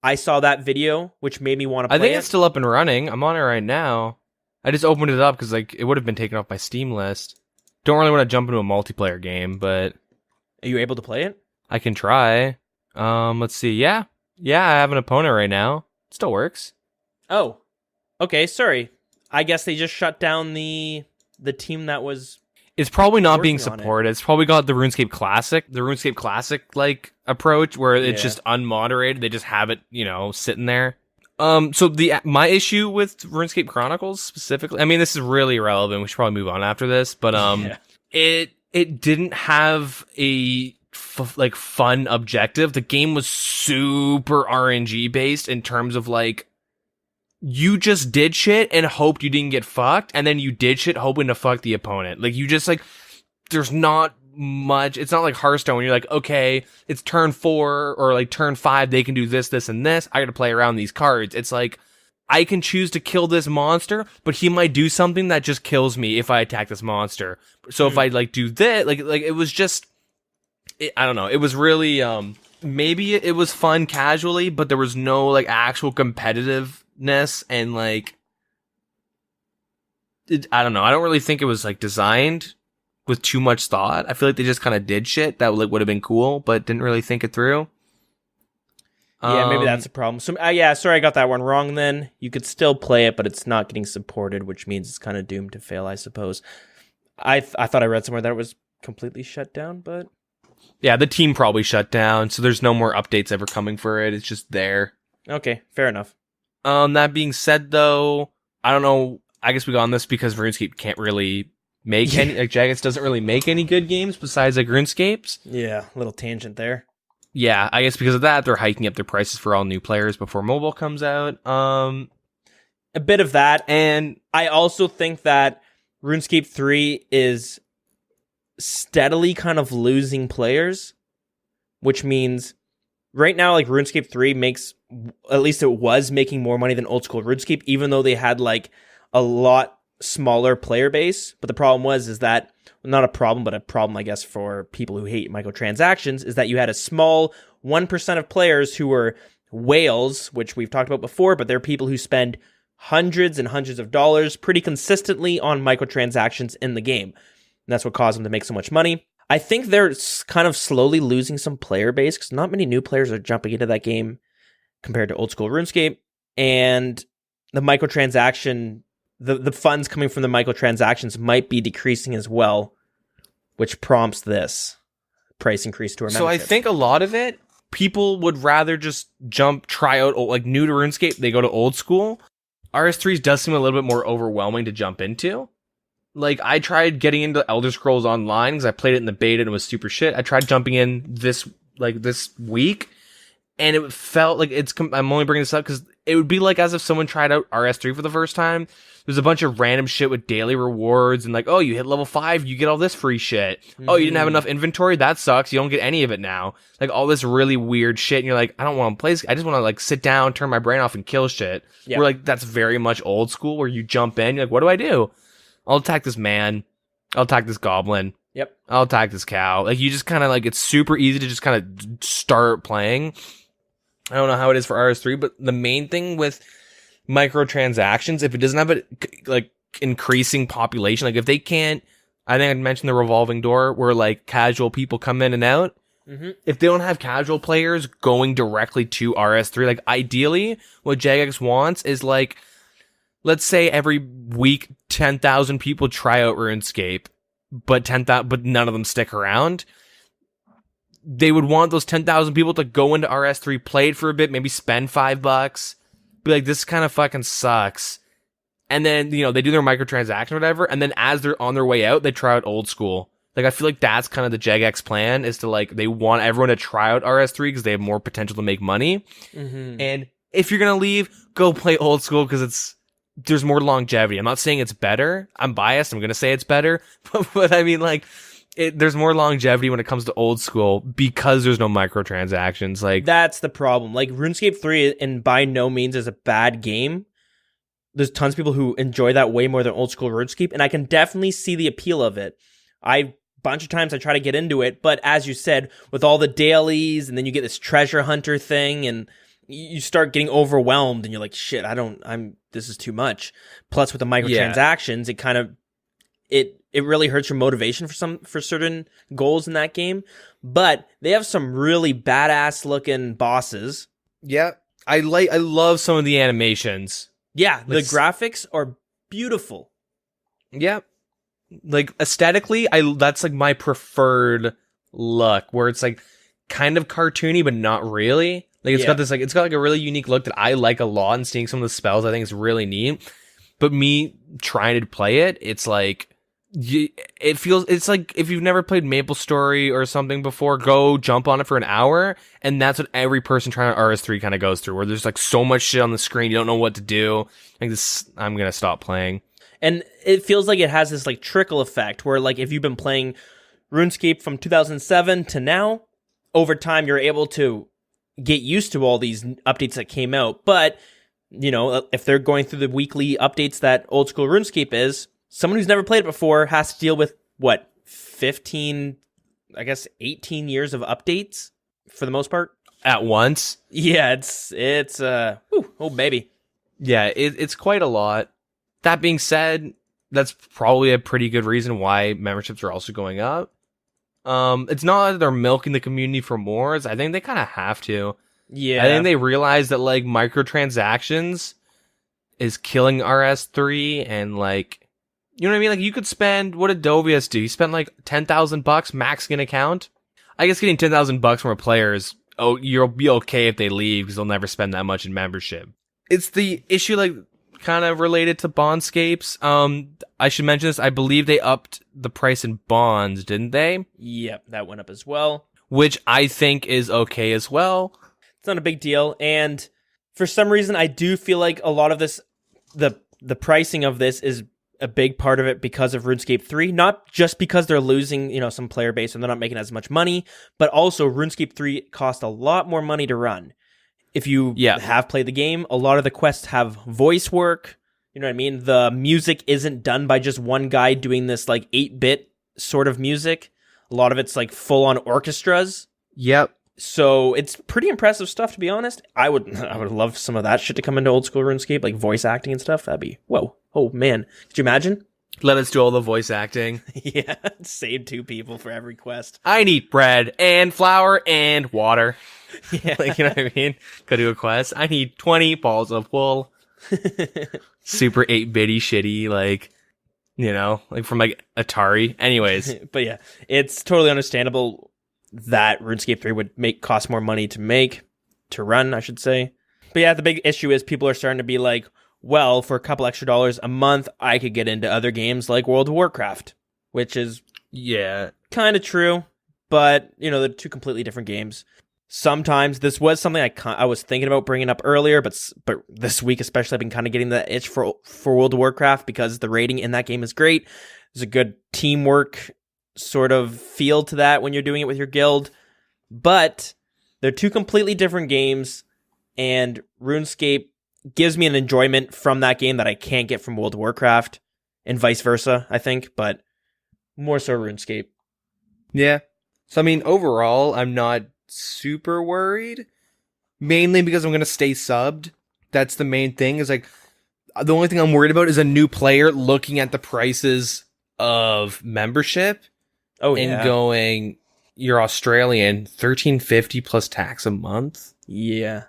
I saw that video, which made me want to play it.
I think it's still up and running. I'm on it right now. I just opened it up because like it would have been taken off my Steam list. Don't really want to jump into a multiplayer game, but
Are you able to play it?
I can try. Let's see. Yeah, I have an opponent right now. It still works.
Oh, okay. Sorry. I guess they just shut down the team that was.
It's probably not being
working on it.
supported. It's probably got the RuneScape Classic like approach where it's
Yeah.
just unmoderated. They just have it, sitting there. So my issue with RuneScape Chronicles specifically, I mean, this is really irrelevant. We should probably move on after this, but
Yeah.
it didn't have a fun objective. The game was super RNG based in terms of like you just did shit and hoped you didn't get fucked, and then you did shit hoping to fuck the opponent. Like you just like there's not much. It's not like Hearthstone when you're like, okay, it's turn 4 or like turn 5, they can do this, this, and this. I gotta play around these cards. It's like I can choose to kill this monster, but he might do something that just kills me if I attack this monster. So if I like do this, like it was just, I don't know. It was really maybe it was fun casually, but there was no like actual competitiveness and like I don't know. I don't really think it was like designed with too much thought. I feel like they just kind of did shit that like would have been cool, but didn't really think it through.
Yeah, maybe that's a problem. So, yeah, sorry I got that one wrong then. You could still play it, but it's not getting supported, which means it's kind of doomed to fail, I suppose. I thought I read somewhere that it was completely shut down, but...
Yeah, the team probably shut down, so there's no more updates ever coming for it. It's just there.
Okay, fair enough.
That being said, though, I don't know. I guess we got on this because RuneScape can't really make any... Like, Jagex doesn't really make any good games besides, like, RuneScapes.
Yeah, little tangent there.
Yeah, I guess because of that, they're hiking up their prices for all new players before mobile comes out.
A bit of that, and I also think that RuneScape 3 is steadily kind of losing players, which means right now, like, RuneScape 3 makes, at least it was making more money than Oldschool RuneScape, even though they had, like, a lot smaller player base. But the problem is that, not a problem, but a problem, I guess, for people who hate microtransactions, is that you had a small 1% of players who were whales, which we've talked about before, but they're people who spend hundreds and hundreds of dollars pretty consistently on microtransactions in the game. And that's what caused them to make so much money. I think they're kind of slowly losing some player base because not many new players are jumping into that game compared to old school RuneScape. And the microtransaction, the funds coming from the microtransactions might be decreasing as well, which prompts this price increase to our membership.
So I think a lot of it, people would rather just try out, like, new to RuneScape, they go to old school. RS3 does seem a little bit more overwhelming to jump into. Like, I tried getting into Elder Scrolls Online because I played it in the beta and it was super shit. I tried jumping in this week, and it felt like I'm only bringing this up because it would be like as if someone tried out RS3 for the first time. There's a bunch of random shit with daily rewards and like, oh, you hit level 5, you get all this free shit. Oh, you didn't have enough inventory? That sucks. You don't get any of it now. Like all this really weird shit. And you're like, I don't want to play this. I just want to like sit down, turn my brain off and kill shit.
Yeah.
Where like, that's very much old school where you jump in. You're like, what do I do? I'll attack this man. I'll attack this goblin.
Yep.
I'll attack this cow. Like you just kind of like, it's super easy to just kind of start playing. I don't know how it is for RS3, but the main thing with microtransactions, if it doesn't have a like increasing population, like if they can't, I think I mentioned the revolving door where like casual people come in and out. Mm-hmm. If they don't have casual players going directly to RS3, like ideally what Jagex wants is like, let's say every week 10,000 people try out RuneScape, but none of them stick around. They would want those 10,000 people to go into RS3, play it for a bit, maybe spend $5, be like, this kind of fucking sucks. And then, you know, they do their microtransaction or whatever, and then as they're on their way out, they try out old school. Like, I feel like that's kind of the Jagex plan, is to, like, they want everyone to try out RS3 because they have more potential to make money. Mm-hmm. And if you're going to leave, go play old school because there's more longevity. I'm not saying it's better. I'm biased. I'm going to say it's better. But I mean, like, there's more longevity when it comes to old school because there's no microtransactions. Like
That's the problem. Like RuneScape 3, and by no means is a bad game. There's tons of people who enjoy that way more than old school RuneScape, and I can definitely see the appeal of it. Bunch of times I try to get into it, but as you said, with all the dailies, and then you get this treasure hunter thing, and you start getting overwhelmed, and you're like, shit, this is too much. Plus with the microtransactions, it kind of, it really hurts your motivation for certain goals in that game. But they have some really badass looking bosses.
yeah, I love some of the animations.
Yeah, the graphics are beautiful.
Yeah. Like aesthetically, that's like my preferred look, where it's like kind of cartoony but not really. Like it's got like a really unique look that I like a lot, and seeing some of the spells I think is really neat. But me trying to play it, it's like it's like if you've never played MapleStory or something before, go jump on it for an hour, and that's what every person trying to RS3 kind of goes through, where there's like so much shit on the screen, you don't know what to do. Like this, I'm gonna stop playing.
And it feels like it has this like trickle effect where like if you've been playing RuneScape from 2007 to now, over time you're able to get used to all these updates that came out. But, you know, if they're going through the weekly updates that old school RuneScape is, someone who's never played it before has to deal with, 15, I guess 18 years of updates for the most part?
At once?
Yeah, it's oh baby.
Yeah, it's quite a lot. That being said, that's probably a pretty good reason why memberships are also going up. It's not that they're milking the community for more. I think they kind of have to.
Yeah.
I think they realize that like microtransactions is killing RS3, and like, you know what I mean? Like you could spend, what did Dovius do? He spent like $10,000 maxing an account. I guess getting $10,000 from a player is, you'll be okay if they leave because they'll never spend that much in membership. It's the issue like kind of related to bondscapes. I should mention this. I believe they upped the price in bonds, didn't they?
Yep, that went up as well.
Which I think is okay as well.
It's not a big deal. And for some reason, I do feel like a lot of this, the pricing of this is a big part of it because of RuneScape 3. Not just because they're losing, you know, some player base and they're not making as much money, but also RuneScape 3 cost a lot more money to run. If you have played the game, a lot of the quests have voice work. You know what I mean? The music isn't done by just one guy doing this like 8-bit sort of music. A lot of it's like full-on orchestras.
Yep.
So it's pretty impressive stuff, to be honest. I would love some of that shit to come into old school RuneScape, like voice acting and stuff. That'd be, whoa. Oh, man. Could you imagine?
Let us do all the voice acting.
Yeah. Save 2 people for every quest.
I need bread and flour and water.
Yeah.
Like, you know what I mean? Go do a quest. I need 20 balls of wool. Super 8-bitty shitty, like, you know, like from like Atari. Anyways.
But yeah, it's totally understandable that RuneScape 3 would cost more money to run, I should say. But yeah, the big issue is people are starting to be like, well, for a couple extra dollars a month, I could get into other games like World of Warcraft, which is kind of true, but, you know, they're 2 completely different games. Sometimes this was something I was thinking about bringing up earlier, but this week especially, I've been kind of getting the itch for World of Warcraft because the rating in that game is great. There's a good teamwork sort of feel to that when you're doing it with your guild, but they're 2 completely different games, and RuneScape gives me an enjoyment from that game that I can't get from World of Warcraft, and vice versa, I think, but more so RuneScape.
Yeah. So, I mean, overall, I'm not super worried, mainly because I'm going to stay subbed. That's the main thing, is like, the only thing I'm worried about is a new player looking at the prices of membership and going, you're Australian, $13.50 plus tax a month?
Yeah.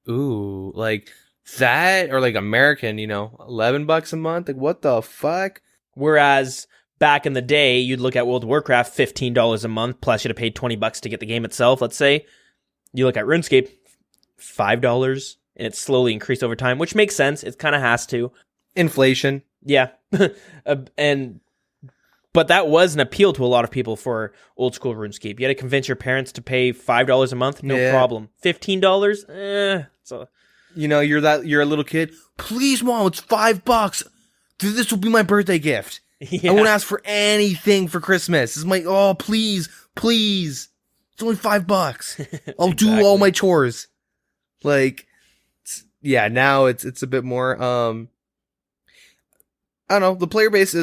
Ooh, like that, or like American, you know, $11 a month? Like, what the fuck?
Whereas back in the day, you'd look at World of Warcraft, $15 a month, plus you'd have paid $20 to get the game itself, let's say. You look at RuneScape, $5, and it's slowly increased over time, which makes sense. It kind of has to.
Inflation.
Yeah. But that was an appeal to a lot of people for old school RuneScape. You had to convince your parents to pay $5 a month, no problem. $15, so,
you know, you're a little kid. Please, Mom, it's $5. This will be my birthday gift.
Yeah.
I won't ask for anything for Christmas. It's like, oh, please, please. It's only $5. I'll do all my chores. Like, yeah, now it's a bit more, I don't know. The player base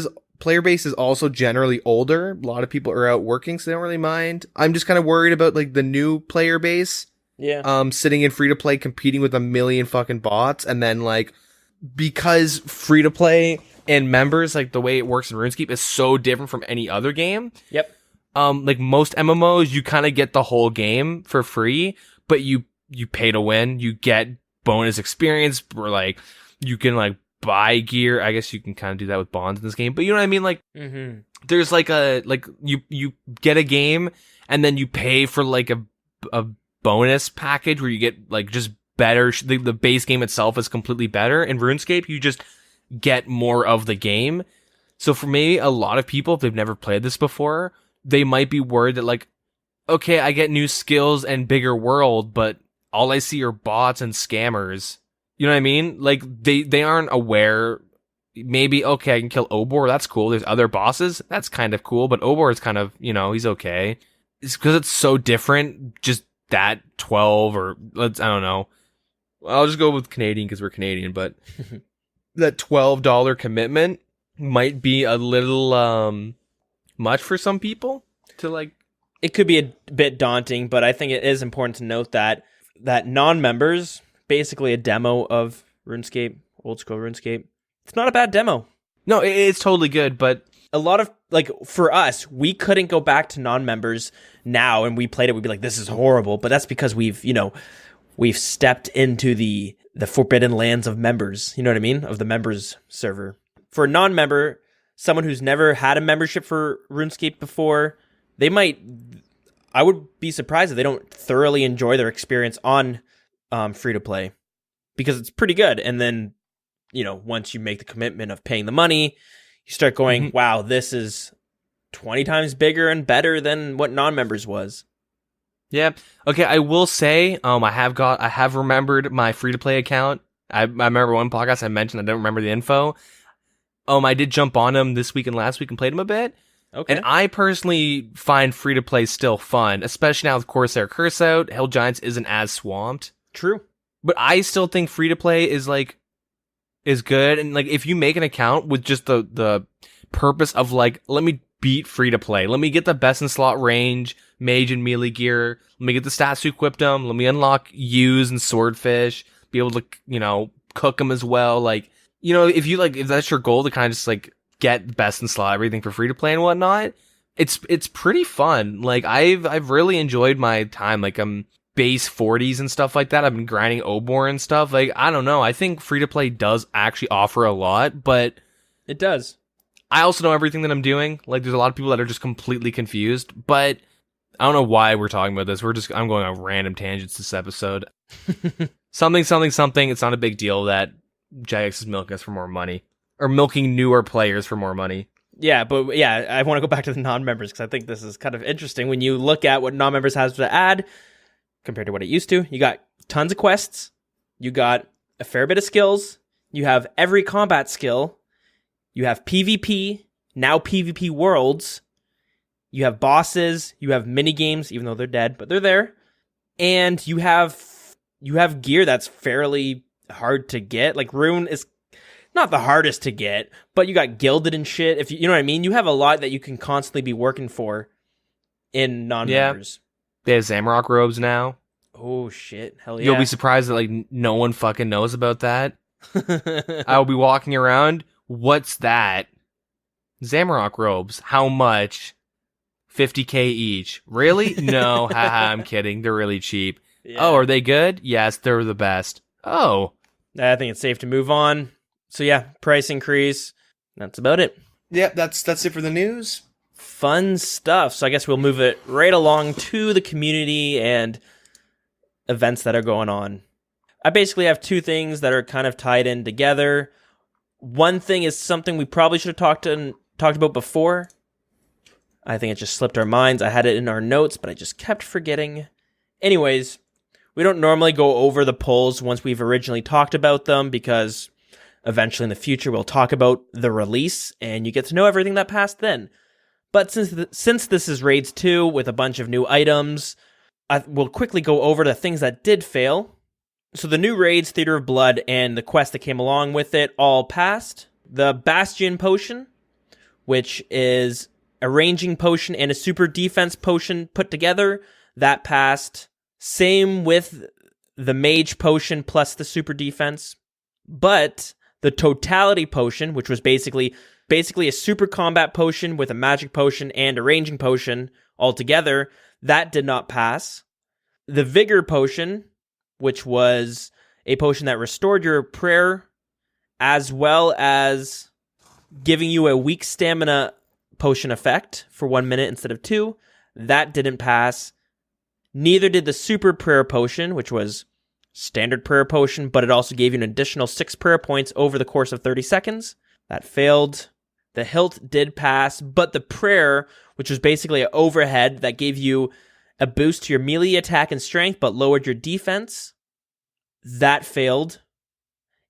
is also generally older. A lot of people are out working, so they don't really mind. I'm just kind of worried about like the new player base.
Yeah.
Sitting in free to play, competing with a million fucking bots, and then like because free to play and members, like the way it works in RuneScape is so different from any other game.
Yep.
Like most MMOs, you kind of get the whole game for free, but you pay to win. You get bonus experience, or like you can like buy gear. I guess you can kind of do that with bonds in this game, but you know what I mean? Like, there's like you get a game and then you pay for like a bonus package where you get like just better. The base game itself is completely better. In RuneScape, you just get more of the game. So for me, a lot of people, if they've never played this before, they might be worried that like, okay, I get new skills and bigger world, but all I see are bots and scammers. You know what I mean? Like, they aren't aware. Maybe, okay, I can kill Obor. That's cool. There's other bosses. That's kind of cool. But Obor is kind of, he's okay. It's because it's so different. Just that 12 or I don't know. I'll just go with Canadian because we're Canadian. But that $12 commitment might be a little much for some people to like.
It could be a bit daunting, but I think it is important to note that non-members, basically a demo of RuneScape, old school RuneScape. It's not a bad demo.
No, it's totally good, but
a lot of, like, for us, we couldn't go back to non-members now and we played it, we'd be like, this is horrible, but that's because we've stepped into the forbidden lands of members, you know what I mean? Of the members server. For a non-member, someone who's never had a membership for RuneScape before, I would be surprised if they don't thoroughly enjoy their experience on free-to-play, because it's pretty good. And then, once you make the commitment of paying the money, you start going, wow, this is 20 times bigger and better than what non-members was.
Yeah. Okay, I will say, I have remembered my free-to-play account. I remember one podcast I mentioned, I don't remember the info. I did jump on them this week and last week and played them a bit.
Okay.
And I personally find free-to-play still fun, especially now with Corsair Curse out. Hell Giants isn't as swamped.
True.
But I still think free-to-play is good. And like, if you make an account with just the purpose of like, let me beat free-to-play. Let me get the best in slot range, mage and melee gear. Let me get the stats to equip them. Let me unlock ewes and swordfish. Be able to, cook them as well. Like, if that's your goal to kind of just like, get best in slot everything for free to play and whatnot, it's pretty fun. Like I've really enjoyed my time. Like I'm base 40s and stuff like that. I've been grinding Obor and stuff. Like I don't know. I think free to play does actually offer a lot, but
it does.
I also know everything that I'm doing. Like there's a lot of people that are just completely confused, but I don't know why we're talking about this. I'm going on random tangents this episode. something. It's not a big deal that Jagex is milking us for more money. Or milking newer players for more money.
Yeah, but yeah, I want to go back to the non-members because I think this is kind of interesting. When you look at what non-members has to add compared to what it used to, you got tons of quests, you got a fair bit of skills, you have every combat skill, you have PvP, now PvP worlds, you have bosses, you have minigames, even though they're dead, but they're there, and you have gear that's fairly hard to get. Like Rune is not the hardest to get, but you got gilded and shit. If you know what I mean, you have a lot that you can constantly be working for in non-members.
Yeah. They have Zamrock robes now.
Oh shit! Hell yeah!
You'll be surprised that like no one fucking knows about that. I'll be walking around. What's that? Zamrock robes. How much? 50K each. Really? No, haha. I'm kidding. They're really cheap. Yeah. Oh, are they good? Yes, they're the best. Oh,
I think it's safe to move on. So yeah, price increase. That's about it.
Yeah, that's it for the news.
Fun stuff. So I guess we'll move it right along to the community and events that are going on. I basically have two things that are kind of tied in together. One thing is something we probably should have talked about before. I think it just slipped our minds. I had it in our notes, but I just kept forgetting. Anyways, we don't normally go over the polls once we've originally talked about them because Eventually in the future, we'll talk about the release, and you get to know everything that passed then. But since this is Raids 2 with a bunch of new items, we'll quickly go over the things that did fail. So the new raids, Theater of Blood, and the quest that came along with it all passed. The Bastion potion, which is a ranging potion and a super defense potion put together, that passed. Same with the Mage potion plus the super defense. But the Totality potion, which was basically a super combat potion with a magic potion and a ranging potion all together, that did not pass. The Vigor potion, which was a potion that restored your prayer, as well as giving you a weak stamina potion effect for 1 minute instead of 2, that didn't pass. Neither did the Super Prayer potion, which was standard prayer potion, but it also gave you an additional 6 prayer points over the course of 30 seconds. That failed. The Hilt did pass, but the prayer, which was basically an overhead that gave you a boost to your melee attack and strength, but lowered your defense, that failed.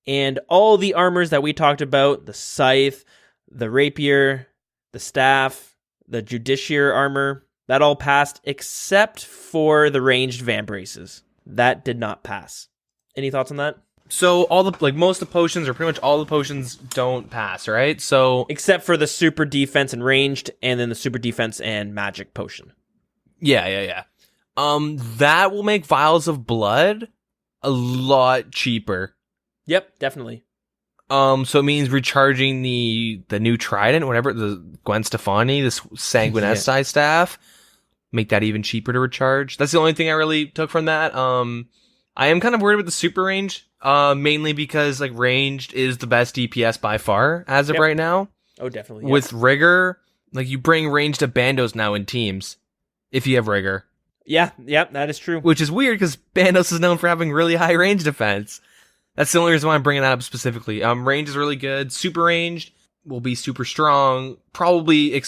And all the armors that we talked about, the Scythe, the Rapier, the Staff, the Justiciar armor, that all passed except for the ranged Vambraces. That did not pass. Any thoughts on that?
So most of the potions, or pretty much all the potions, don't pass, right? So
except for the super defense and ranged, and then the super defense and magic potion.
Yeah. That will make Vials of Blood a lot cheaper.
Yep, definitely.
So it means recharging the new trident, whatever, the Gwen Stefani, this Sanguinesti staff, make that even cheaper to recharge. That's the only thing I really took from that. I am kind of worried with the super range, mainly because ranged is the best DPS by far as of right now.
Oh, definitely.
With rigor, you bring ranged to bandos now in teams if you have rigor.
Yeah, that is true.
Which is weird because bandos is known for having really high range defense. That's the only reason why I'm bringing that up specifically. Range is really good. Super ranged will be super strong. Probably I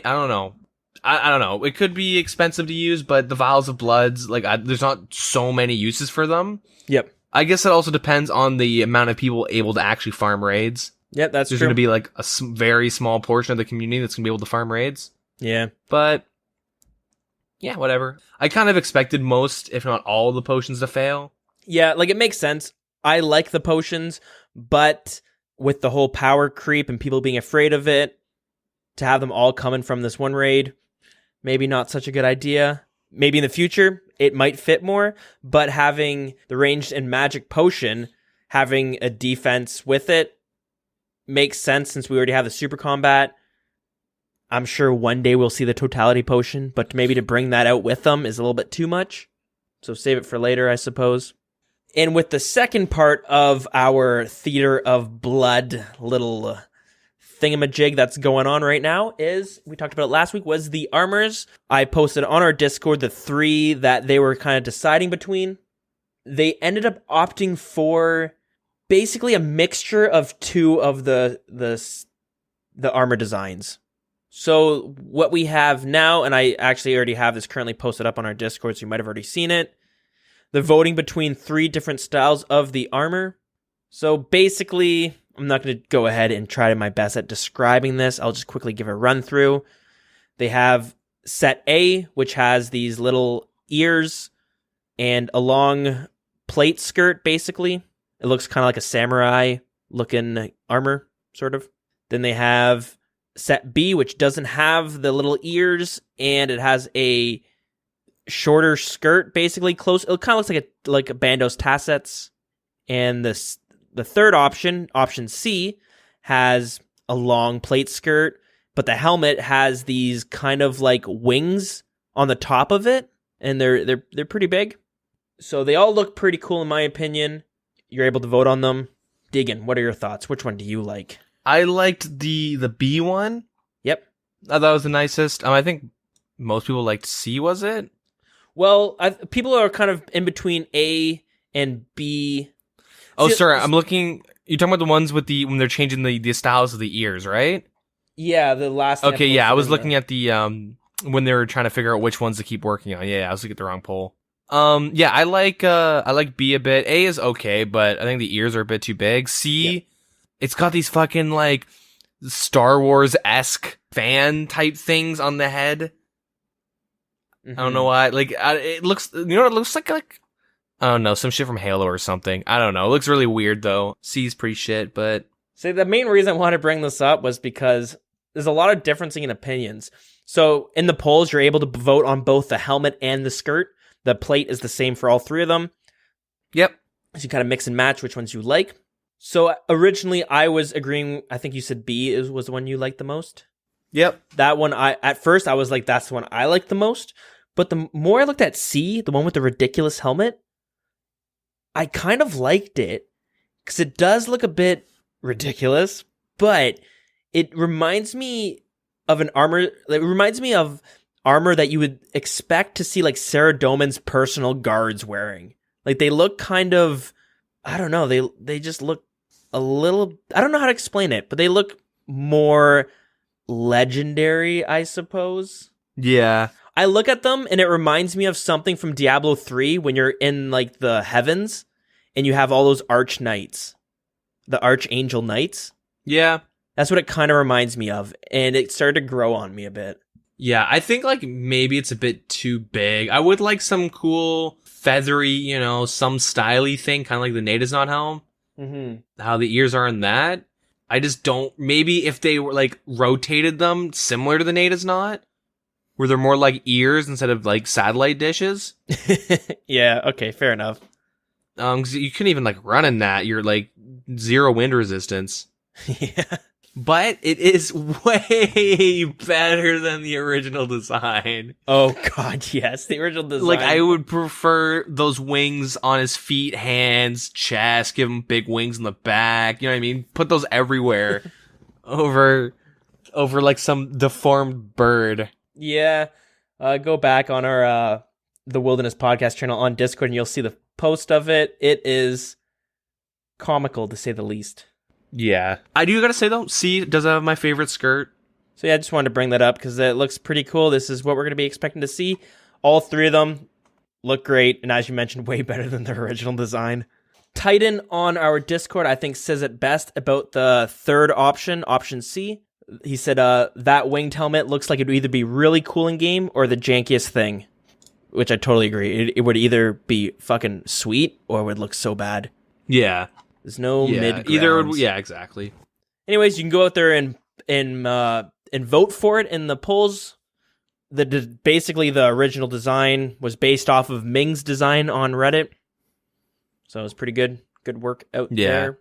don't know. I don't know. It could be expensive to use, but the Vials of Bloods, there's not so many uses for them.
Yep.
I guess it also depends on the amount of people able to actually farm raids.
Yep, that's
There's
true.
going to be a very small portion of the community that's going to be able to farm raids.
Yeah.
But yeah, whatever. I kind of expected most, if not all, of the potions to fail.
Yeah, it makes sense. I like the potions, but with the whole power creep and people being afraid of it, to have them all coming from this one raid, maybe not such a good idea. Maybe in the future, it might fit more, but having the ranged and magic potion, having a defense with it, makes sense since we already have the super combat. I'm sure one day we'll see the totality potion, but maybe to bring that out with them is a little bit too much. So save it for later, I suppose. And with the second part of our Theater of Blood little thingamajig that's going on right now is, we talked about it last week, was the armors. I posted on our Discord the 3 that they were kind of deciding between. They ended up opting for basically a mixture of 2 of the armor designs. So what we have now, and I actually already have this currently posted up on our Discord, so you might have already seen it. The voting between 3 different styles of the armor. So basically, I'm not going to go ahead and try my best at describing this. I'll just quickly give a run through. They have set A, which has these little ears and a long plate skirt, basically. It looks kind of like a samurai looking armor, sort of. Then they have set B, which doesn't have the little ears, and it has a shorter skirt, basically close. It kind of looks like a Bando's tassets. And the third option, option C, has a long plate skirt, but the helmet has these kind of wings on the top of it, and they're pretty big. So they all look pretty cool in my opinion. You're able to vote on them. Deagin, what are your thoughts? Which one do you like?
I liked the B one.
Yep.
I thought it was the nicest. I think most people liked C, was it?
Well, people are kind of in between A and B.
Oh, sorry. I'm looking. You're talking about the ones with when they're changing the styles of the ears, right?
Yeah, the last.
Okay, yeah. I was looking at the when they were trying to figure out which ones to keep working on. Yeah, I was looking at the wrong poll. Yeah, I like B a bit. A is okay, but I think the ears are a bit too big. C, It's got these fucking like Star Wars-esque fan type things on the head. I don't know why. Like it looks, you know what it looks like? Like I don't know, some shit from Halo or something. I don't know. It looks really weird though. C's pretty shit, but
See, the main reason I wanted to bring this up was because there's a lot of differencing in opinions. So in the polls, you're able to vote on both the helmet and the skirt. The plate is the same for all three of them.
yep.
So you kind of mix and match which ones you like. So originally I was agreeing, I think you said B was the one you liked the most.
Yep.
That one, at first I was like, that's the one I like the most. But the more I looked at C, the one with the ridiculous helmet, I kind of liked it because it does look a bit ridiculous, but it reminds me of an armor. It reminds me of armor that you would expect to see like Sarah Doman's personal guards wearing. Like they look kind of, I don't know. They just look a little. I don't know how to explain it, but they look more legendary, I suppose.
Yeah.
I look at them and it reminds me of something from Diablo 3 when you're in like the heavens and you have all those arch knights, the archangel knights.
Yeah.
That's what it kind of reminds me of, and it started to grow on me a bit.
Yeah, I think like maybe it's a bit too big. I would like some cool feathery, you know, some styly thing, kind of like the Nadazon helm.
Mm-hmm.
How the ears are in that. I just don't. Maybe if they were like rotated them similar to the Nadazon, where they're more like ears instead of like satellite dishes.
Yeah. Okay. Fair enough.
'Cause you couldn't even like run in that. You're like 0 wind resistance.
Yeah.
But it is way better than the original design.
Oh God, yes, the original design.
Like, I would prefer those wings on his feet, hands, chest, give him big wings in the back, you know what I mean? Put those everywhere over like some deformed bird.
Yeah. Go back on our the Wilderness Podcast channel on Discord and you'll see the post of it. It is comical to say the least.
Yeah. I do gotta say though, C does have my favorite skirt.
So yeah, I just wanted to bring that up because it looks pretty cool. This is what we're going to be expecting to see. All three of them look great, and as you mentioned, way better than the original design. Titan on our Discord, I think, says it best about the third option, option C. He said that winged helmet looks like it would either be really cool in game or the jankiest thing, which I totally agree. It would either be fucking sweet or it would look so bad.
Yeah.
There's no mid.
Either would, yeah, exactly.
Anyways, you can go out there and vote for it in the polls. Basically, the original design was based off of Ming's design on Reddit, so it was pretty good. Good work out there.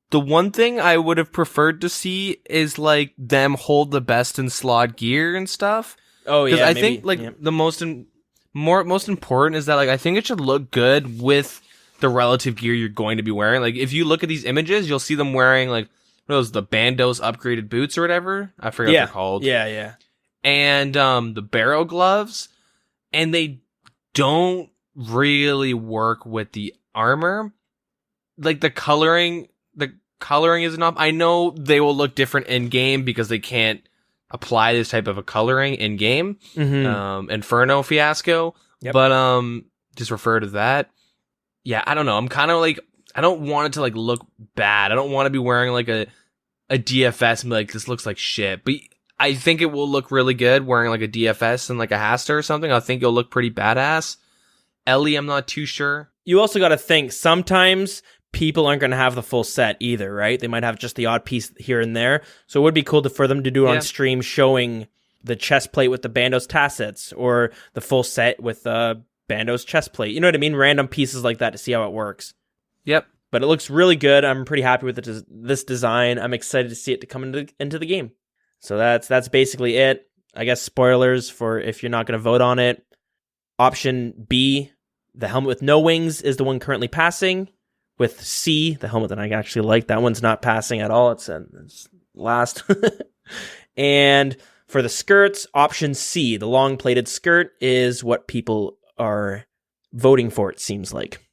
The one thing I would have preferred to see is like them hold the best in slot gear and stuff.
Oh yeah,
I think like the most important is that like I think it should look good with the relative gear you're going to be wearing. Like if you look at these images, you'll see them wearing like what are those, the Bandos upgraded boots or whatever. I forget what they're called.
Yeah.
And the barrel gloves, and they don't really work with the armor. Like the coloring is enough. I know they will look different in game because they can't apply this type of a coloring in game.
Mm-hmm.
Inferno fiasco.
Yep.
But just refer to that. Yeah, I don't know. I'm kind of like, I don't want it to like look bad. I don't want to be wearing like a DFS and be like, this looks like shit. But I think it will look really good wearing like a DFS and like a Hasta or something. I think it'll look pretty badass. Ellie, I'm not too sure.
You also got to think sometimes people aren't going to have the full set either, right? They might have just the odd piece here and there. So it would be cool for them to do it on stream, showing the chest plate with the Bandos tassets or the full set with Bandos chest plate. You know what I mean? Random pieces like that to see how it works.
Yep.
But it looks really good. I'm pretty happy with this design. I'm excited to see it to come into the game. So that's basically it. I guess spoilers for if you're not going to vote on it. Option B, the helmet with no wings, is the one currently passing. With C, the helmet that I actually like, that one's not passing at all. It's last. And for the skirts, option C, the long plated skirt, is what people are voting for, it seems like.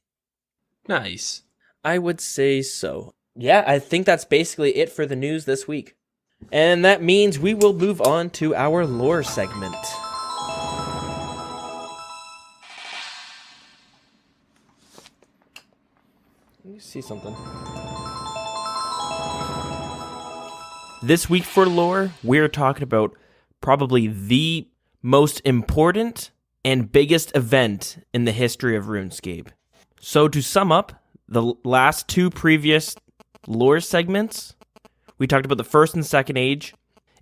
Nice.
I would say so. Yeah, I think that's basically it for the news this week. And that means we will move on to our lore segment. Let me see something. This week for lore, we're talking about probably the most important and biggest event in the history of RuneScape. So to sum up, the last two previous lore segments, we talked about the first and second age.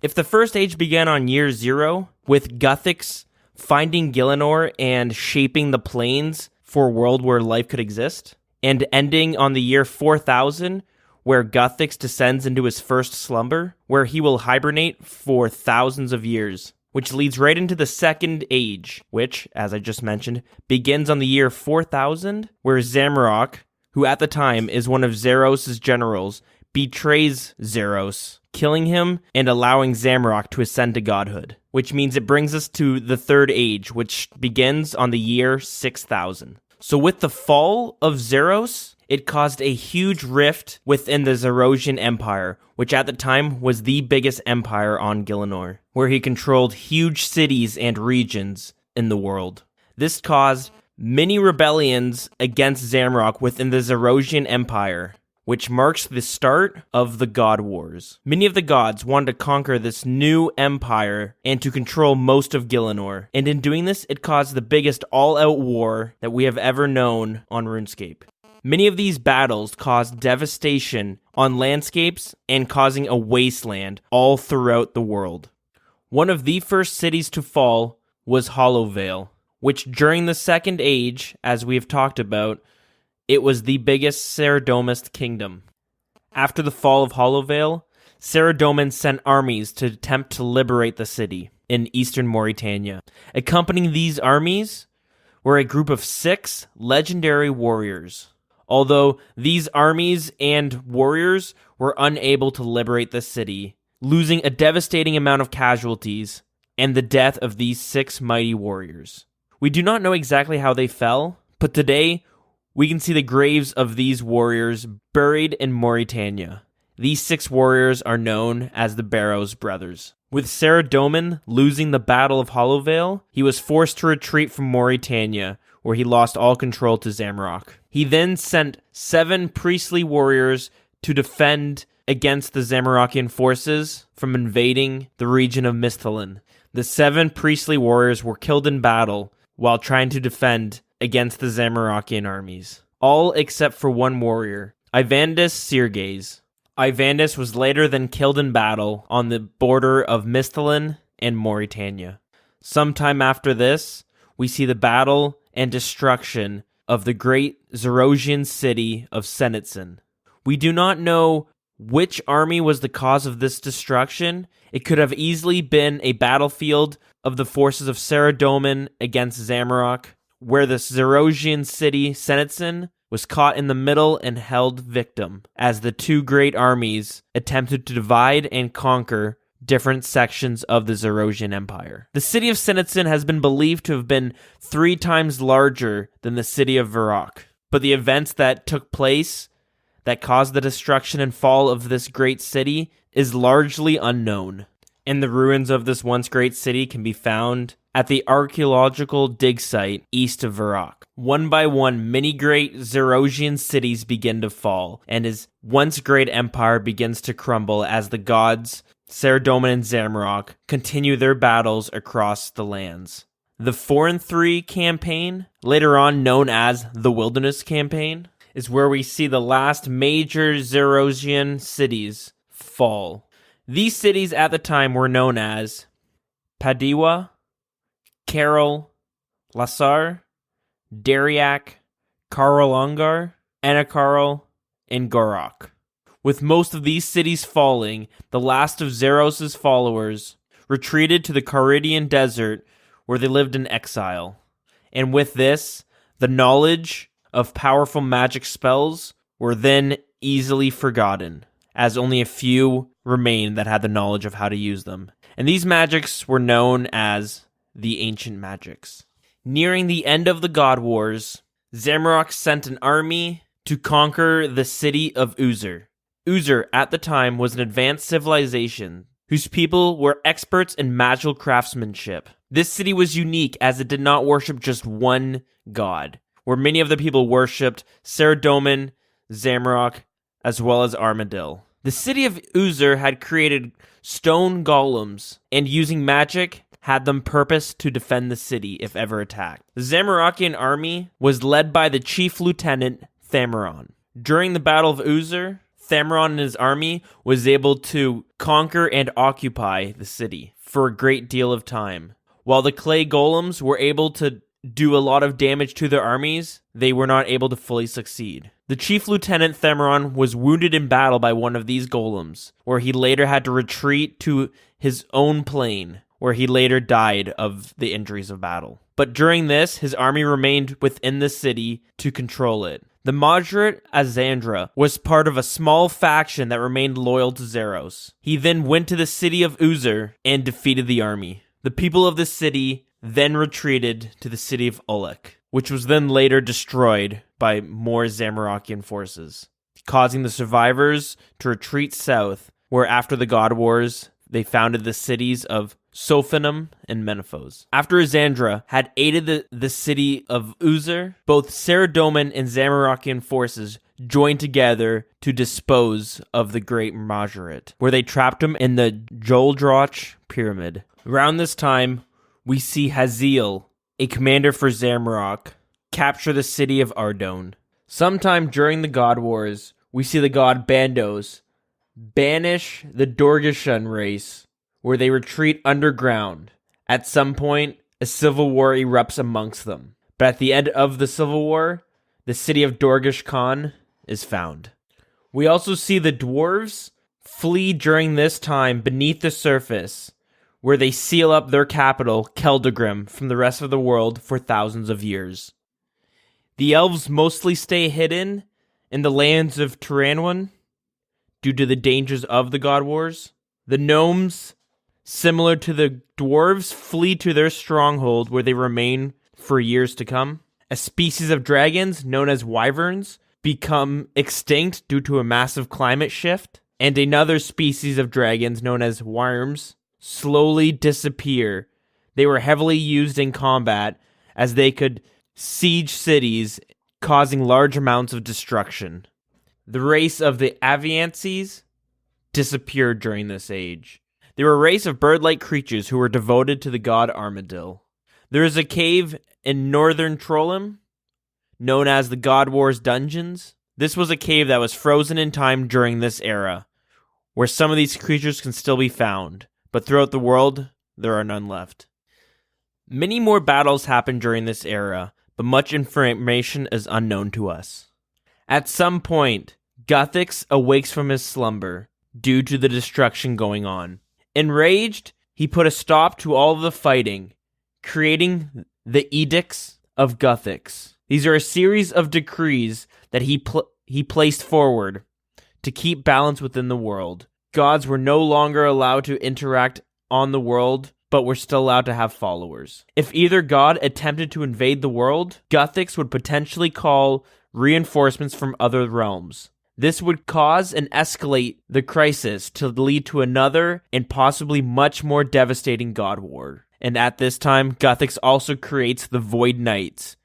If the first age began on year 0, with Guthix finding Gielinor and shaping the plains for a world where life could exist, and ending on the year 4000, where Guthix descends into his first slumber, where he will hibernate for thousands of years, which leads right into the second age, which, as I just mentioned, begins on the year 4000, where Zamorak, who at the time is one of Zeros' generals, betrays Zeros, killing him and allowing Zamorak to ascend to godhood, which means it brings us to the third age, which begins on the year 6000. So with the fall of Zeros, it caused a huge rift within the Zerosian Empire, which at the time was the biggest empire on Gielinor, where he controlled huge cities and regions in the world. This caused many rebellions against Zamorak within the Zerosian Empire, which marks the start of the God Wars. Many of the gods wanted to conquer this new empire and to control most of Gielinor, and in doing this, it caused the biggest all-out war that we have ever known on RuneScape. Many of these battles caused devastation on landscapes and causing a wasteland all throughout the world. One of the first cities to fall was Hollowvale, which during the Second Age, as we have talked about, it was the biggest Saradomist kingdom. After the fall of Hollowvale, Saradomin sent armies to attempt to liberate the city in eastern Mauritania. Accompanying these armies were a group of 6 legendary warriors. Although these armies and warriors were unable to liberate the city, losing a devastating amount of casualties and the death of these 6 mighty warriors. We do not know exactly how they fell, but today we can see the graves of these warriors buried in Mauritania. These 6 warriors are known as the Barrows brothers. With Saradomin losing the Battle of Hollowvale, he was forced to retreat from Mauritania, where he lost all control to Zamorak. He then sent 7 priestly warriors to defend against the Zamorakian forces from invading the region of Misthalin. The 7 priestly warriors were killed in battle while trying to defend against the Zamorakian armies. All except for one warrior, Ivandis Sirgaze. Ivandis was later then killed in battle on the border of Misthalin and Mauritania. Sometime after this, we see the battle and destruction of the great Zerosian city of Senitsin. We do not know which army was the cause of this destruction. It could have easily been a battlefield of the forces of Saradomin against Zamorak, where the Zerosian city, Senitsin, was caught in the middle and held victim, as the 2 great armies attempted to divide and conquer different sections of the Zerosian Empire. The city of Senitsin has been believed to have been 3 times larger than the city of Varrock, but the events that took place that caused the destruction and fall of this great city is largely unknown, and the ruins of this once great city can be found at the archaeological dig site east of Varrock. One by one, many great Zerosian cities begin to fall, and his once great empire begins to crumble as the gods, Saradomin and Zamorak, continue their battles across the lands. The 4-3 campaign, later on known as the Wilderness Campaign, is where we see the last major Zerosian cities fall. These cities at the time were known as Padiwa, Carol, Lassar, Dariak, Karolongar, Anakarl, and Gorok. With most of these cities falling, the last of Zeros' followers retreated to the Caridian desert where they lived in exile. And with this, the knowledge of powerful magic spells were then easily forgotten, as only a few remained that had the knowledge of how to use them. And these magics were known as the Ancient Magics. Nearing the end of the God Wars, Zamorak sent an army to conquer the city of Uzur. Uzur, at the time, was an advanced civilization whose people were experts in magical craftsmanship. This city was unique as it did not worship just one god, where many of the people worshipped Saradomin, Zamorak, as well as Armadil. The city of Uzur had created stone golems, and using magic, had them purpose to defend the city if ever attacked. The Zamorakian army was led by the chief lieutenant Thamaron. During the Battle of Uzur, Thamaron and his army was able to conquer and occupy the city for a great deal of time. While the clay golems were able to do a lot of damage to their armies, they were not able to fully succeed. The chief lieutenant Thamaron was wounded in battle by one of these golems, where he later had to retreat to his own plane, where he later died of the injuries of battle. But during this, his army remained within the city to control it. The moderate Azandra was part of a small faction that remained loyal to Zeros. He then went to the city of Uzur and defeated the army. The people of the city then retreated to the city of Olek, which was then later destroyed by more Zamorakian forces, causing the survivors to retreat south, where after the God Wars, they founded the cities of Sophanum and Menephos. After Azandra had aided the city of Uzur, both Saradomin and Zamorakian forces joined together to dispose of the Great Majorate, where they trapped him in the Joldroch Pyramid. Around this time, we see Haziel, a commander for Zamorak, capture the city of Ardone. Sometime during the God Wars, we see the god Bandos banish the Dorgeshan race, where they retreat underground. At some point, a civil war erupts amongst them. But at the end of the civil war, the city of Dorgesh Khan is found. We also see the dwarves flee during this time beneath the surface, where they seal up their capital, Keldagrim, from the rest of the world for thousands of years. The elves mostly stay hidden in the lands of Turanwan due to the dangers of the God Wars. The gnomes, similar to the dwarves, flee to their stronghold where they remain for years to come. A species of dragons, known as wyverns, become extinct due to a massive climate shift, and another species of dragons, known as worms, slowly disappear. They were heavily used in combat as they could siege cities, causing large amounts of destruction. The race of the Aviances disappeared during this age. They were a race of bird-like creatures who were devoted to the god Armadil. There is a cave in northern Trollim, known as the God Wars Dungeons. This was a cave that was frozen in time during this era, where some of these creatures can still be found, but throughout the world, there are none left. Many more battles happened during this era, but much information is unknown to us. At some point, Guthix awakes from his slumber due to the destruction going on. Enraged, he put a stop to all of the fighting, creating the Edicts of Guthix. These are a series of decrees that he placed forward to keep balance within the world. Gods were no longer allowed to interact on the world, but were still allowed to have followers. If either god attempted to invade the world, Guthix would potentially call reinforcements from other realms. This would cause and escalate the crisis to lead to another and possibly much more devastating god war. And at this time, Guthix also creates the Void Knights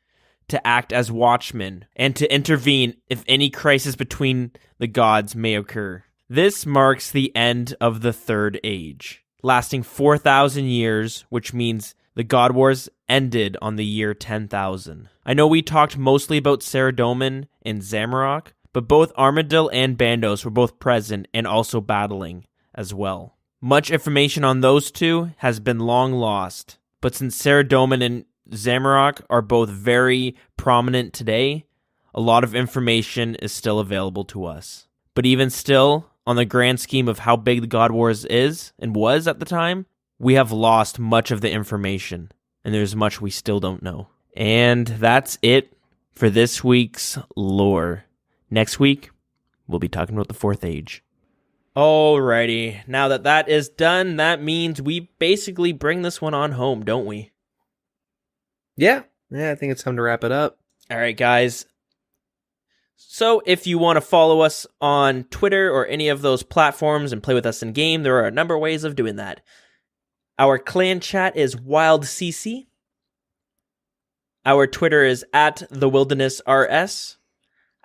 to act as watchmen and to intervene if any crisis between the gods may occur. This marks the end of the Third Age, lasting 4,000 years, which means the God Wars ended on the year 10,000. I know we talked mostly about Saradomin and Zamorak, but both Armadil and Bandos were both present and also battling as well. Much information on those two has been long lost, but since Saradomin and Zamorak are both very prominent today, a lot of information is still available to us. But even still, on the grand scheme of how big the God Wars is and was at the time, we have lost much of the information, and there's much we still don't know. And that's it for this week's lore. Next week, we'll be talking about the Fourth Age. Alrighty, now that is done, that means we basically bring this one on home, don't we?
Yeah, I think it's time to wrap it up.
Alright, guys. So if you want to follow us on Twitter or any of those platforms and play with us in game, there are a number of ways of doing that. Our clan chat is WildCC. Our Twitter is @TheWildernessRS.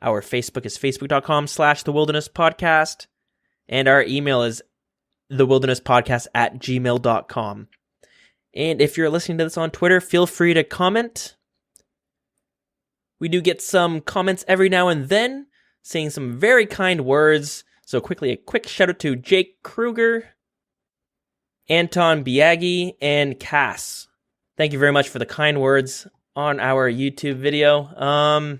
Our Facebook is facebook.com/TheWildernessPodcast. And our email is thewildernesspodcast@gmail.com. And if you're listening to this on Twitter, feel free to comment. We do get some comments every now and then, saying some very kind words. So quickly, a quick shout out to Jake Kruger, Anton Biagi, and Cass. Thank you very much for the kind words on our YouTube video.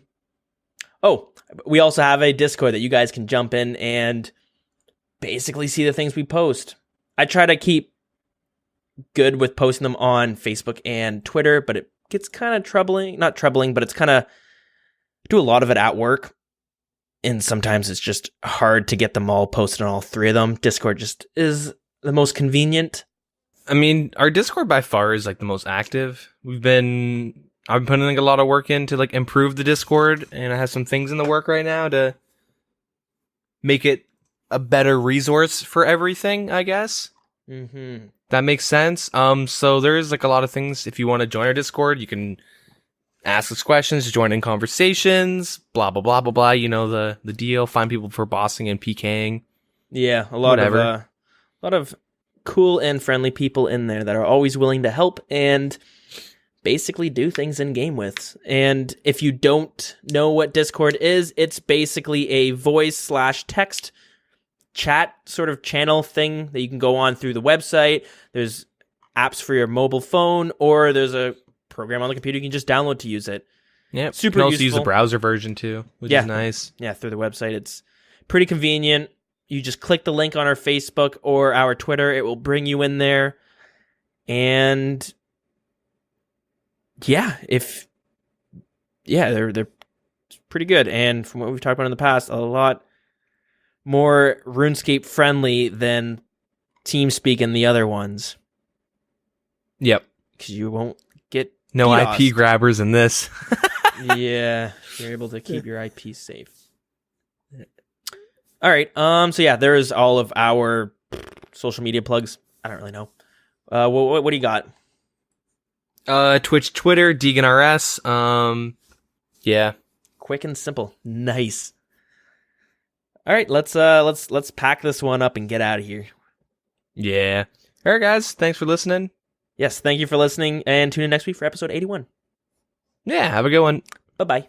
We also have a Discord that you guys can jump in and basically see the things we post. I try to keep good with posting them on Facebook and Twitter, but it gets kind of troubling. Not troubling, but it's kind of do a lot of it at work. And sometimes it's just hard to get them all posted on all three of them. Discord just is the most convenient.
I mean, our Discord by far is like the most active. I've been putting like a lot of work in to like improve the Discord, and I have some things in the work right now to make it a better resource for everything, I guess.
Mm-hmm.
That makes sense. So there's like a lot of things. If you want to join our Discord, you can ask us questions, join in conversations, blah blah blah blah blah. You know the deal. Find people for bossing and PKing.
Yeah, a lot of cool and friendly people in there that are always willing to help and basically do things in game with. And if you don't know what Discord is, it's basically a voice/text chat sort of channel thing that you can go on through the website. There's apps for your mobile phone, or there's a program on the computer you can just download to use it.
Yeah,
super
you can also
useful.
use the browser version too, which is nice.
Yeah, through the website. It's pretty convenient. You just click the link on our Facebook or our Twitter. It will bring you in there. And they're pretty good. And from what we've talked about in the past, a lot more RuneScape friendly than TeamSpeak and the other ones.
Yep.
Because you won't get
no
DDoSed.
IP grabbers in this.
Yeah, you're able to keep your IP safe. All right. So yeah, there is all of our social media plugs. I don't really know. What do you got?
Twitch, Twitter, DeaginRS. Yeah.
Quick and simple. Nice. All right, let's pack this one up and get out of here.
Yeah. All right, guys. Thanks for listening.
Yes, thank you for listening, and tune in next week for episode 81.
Yeah, have a good one.
Bye-bye.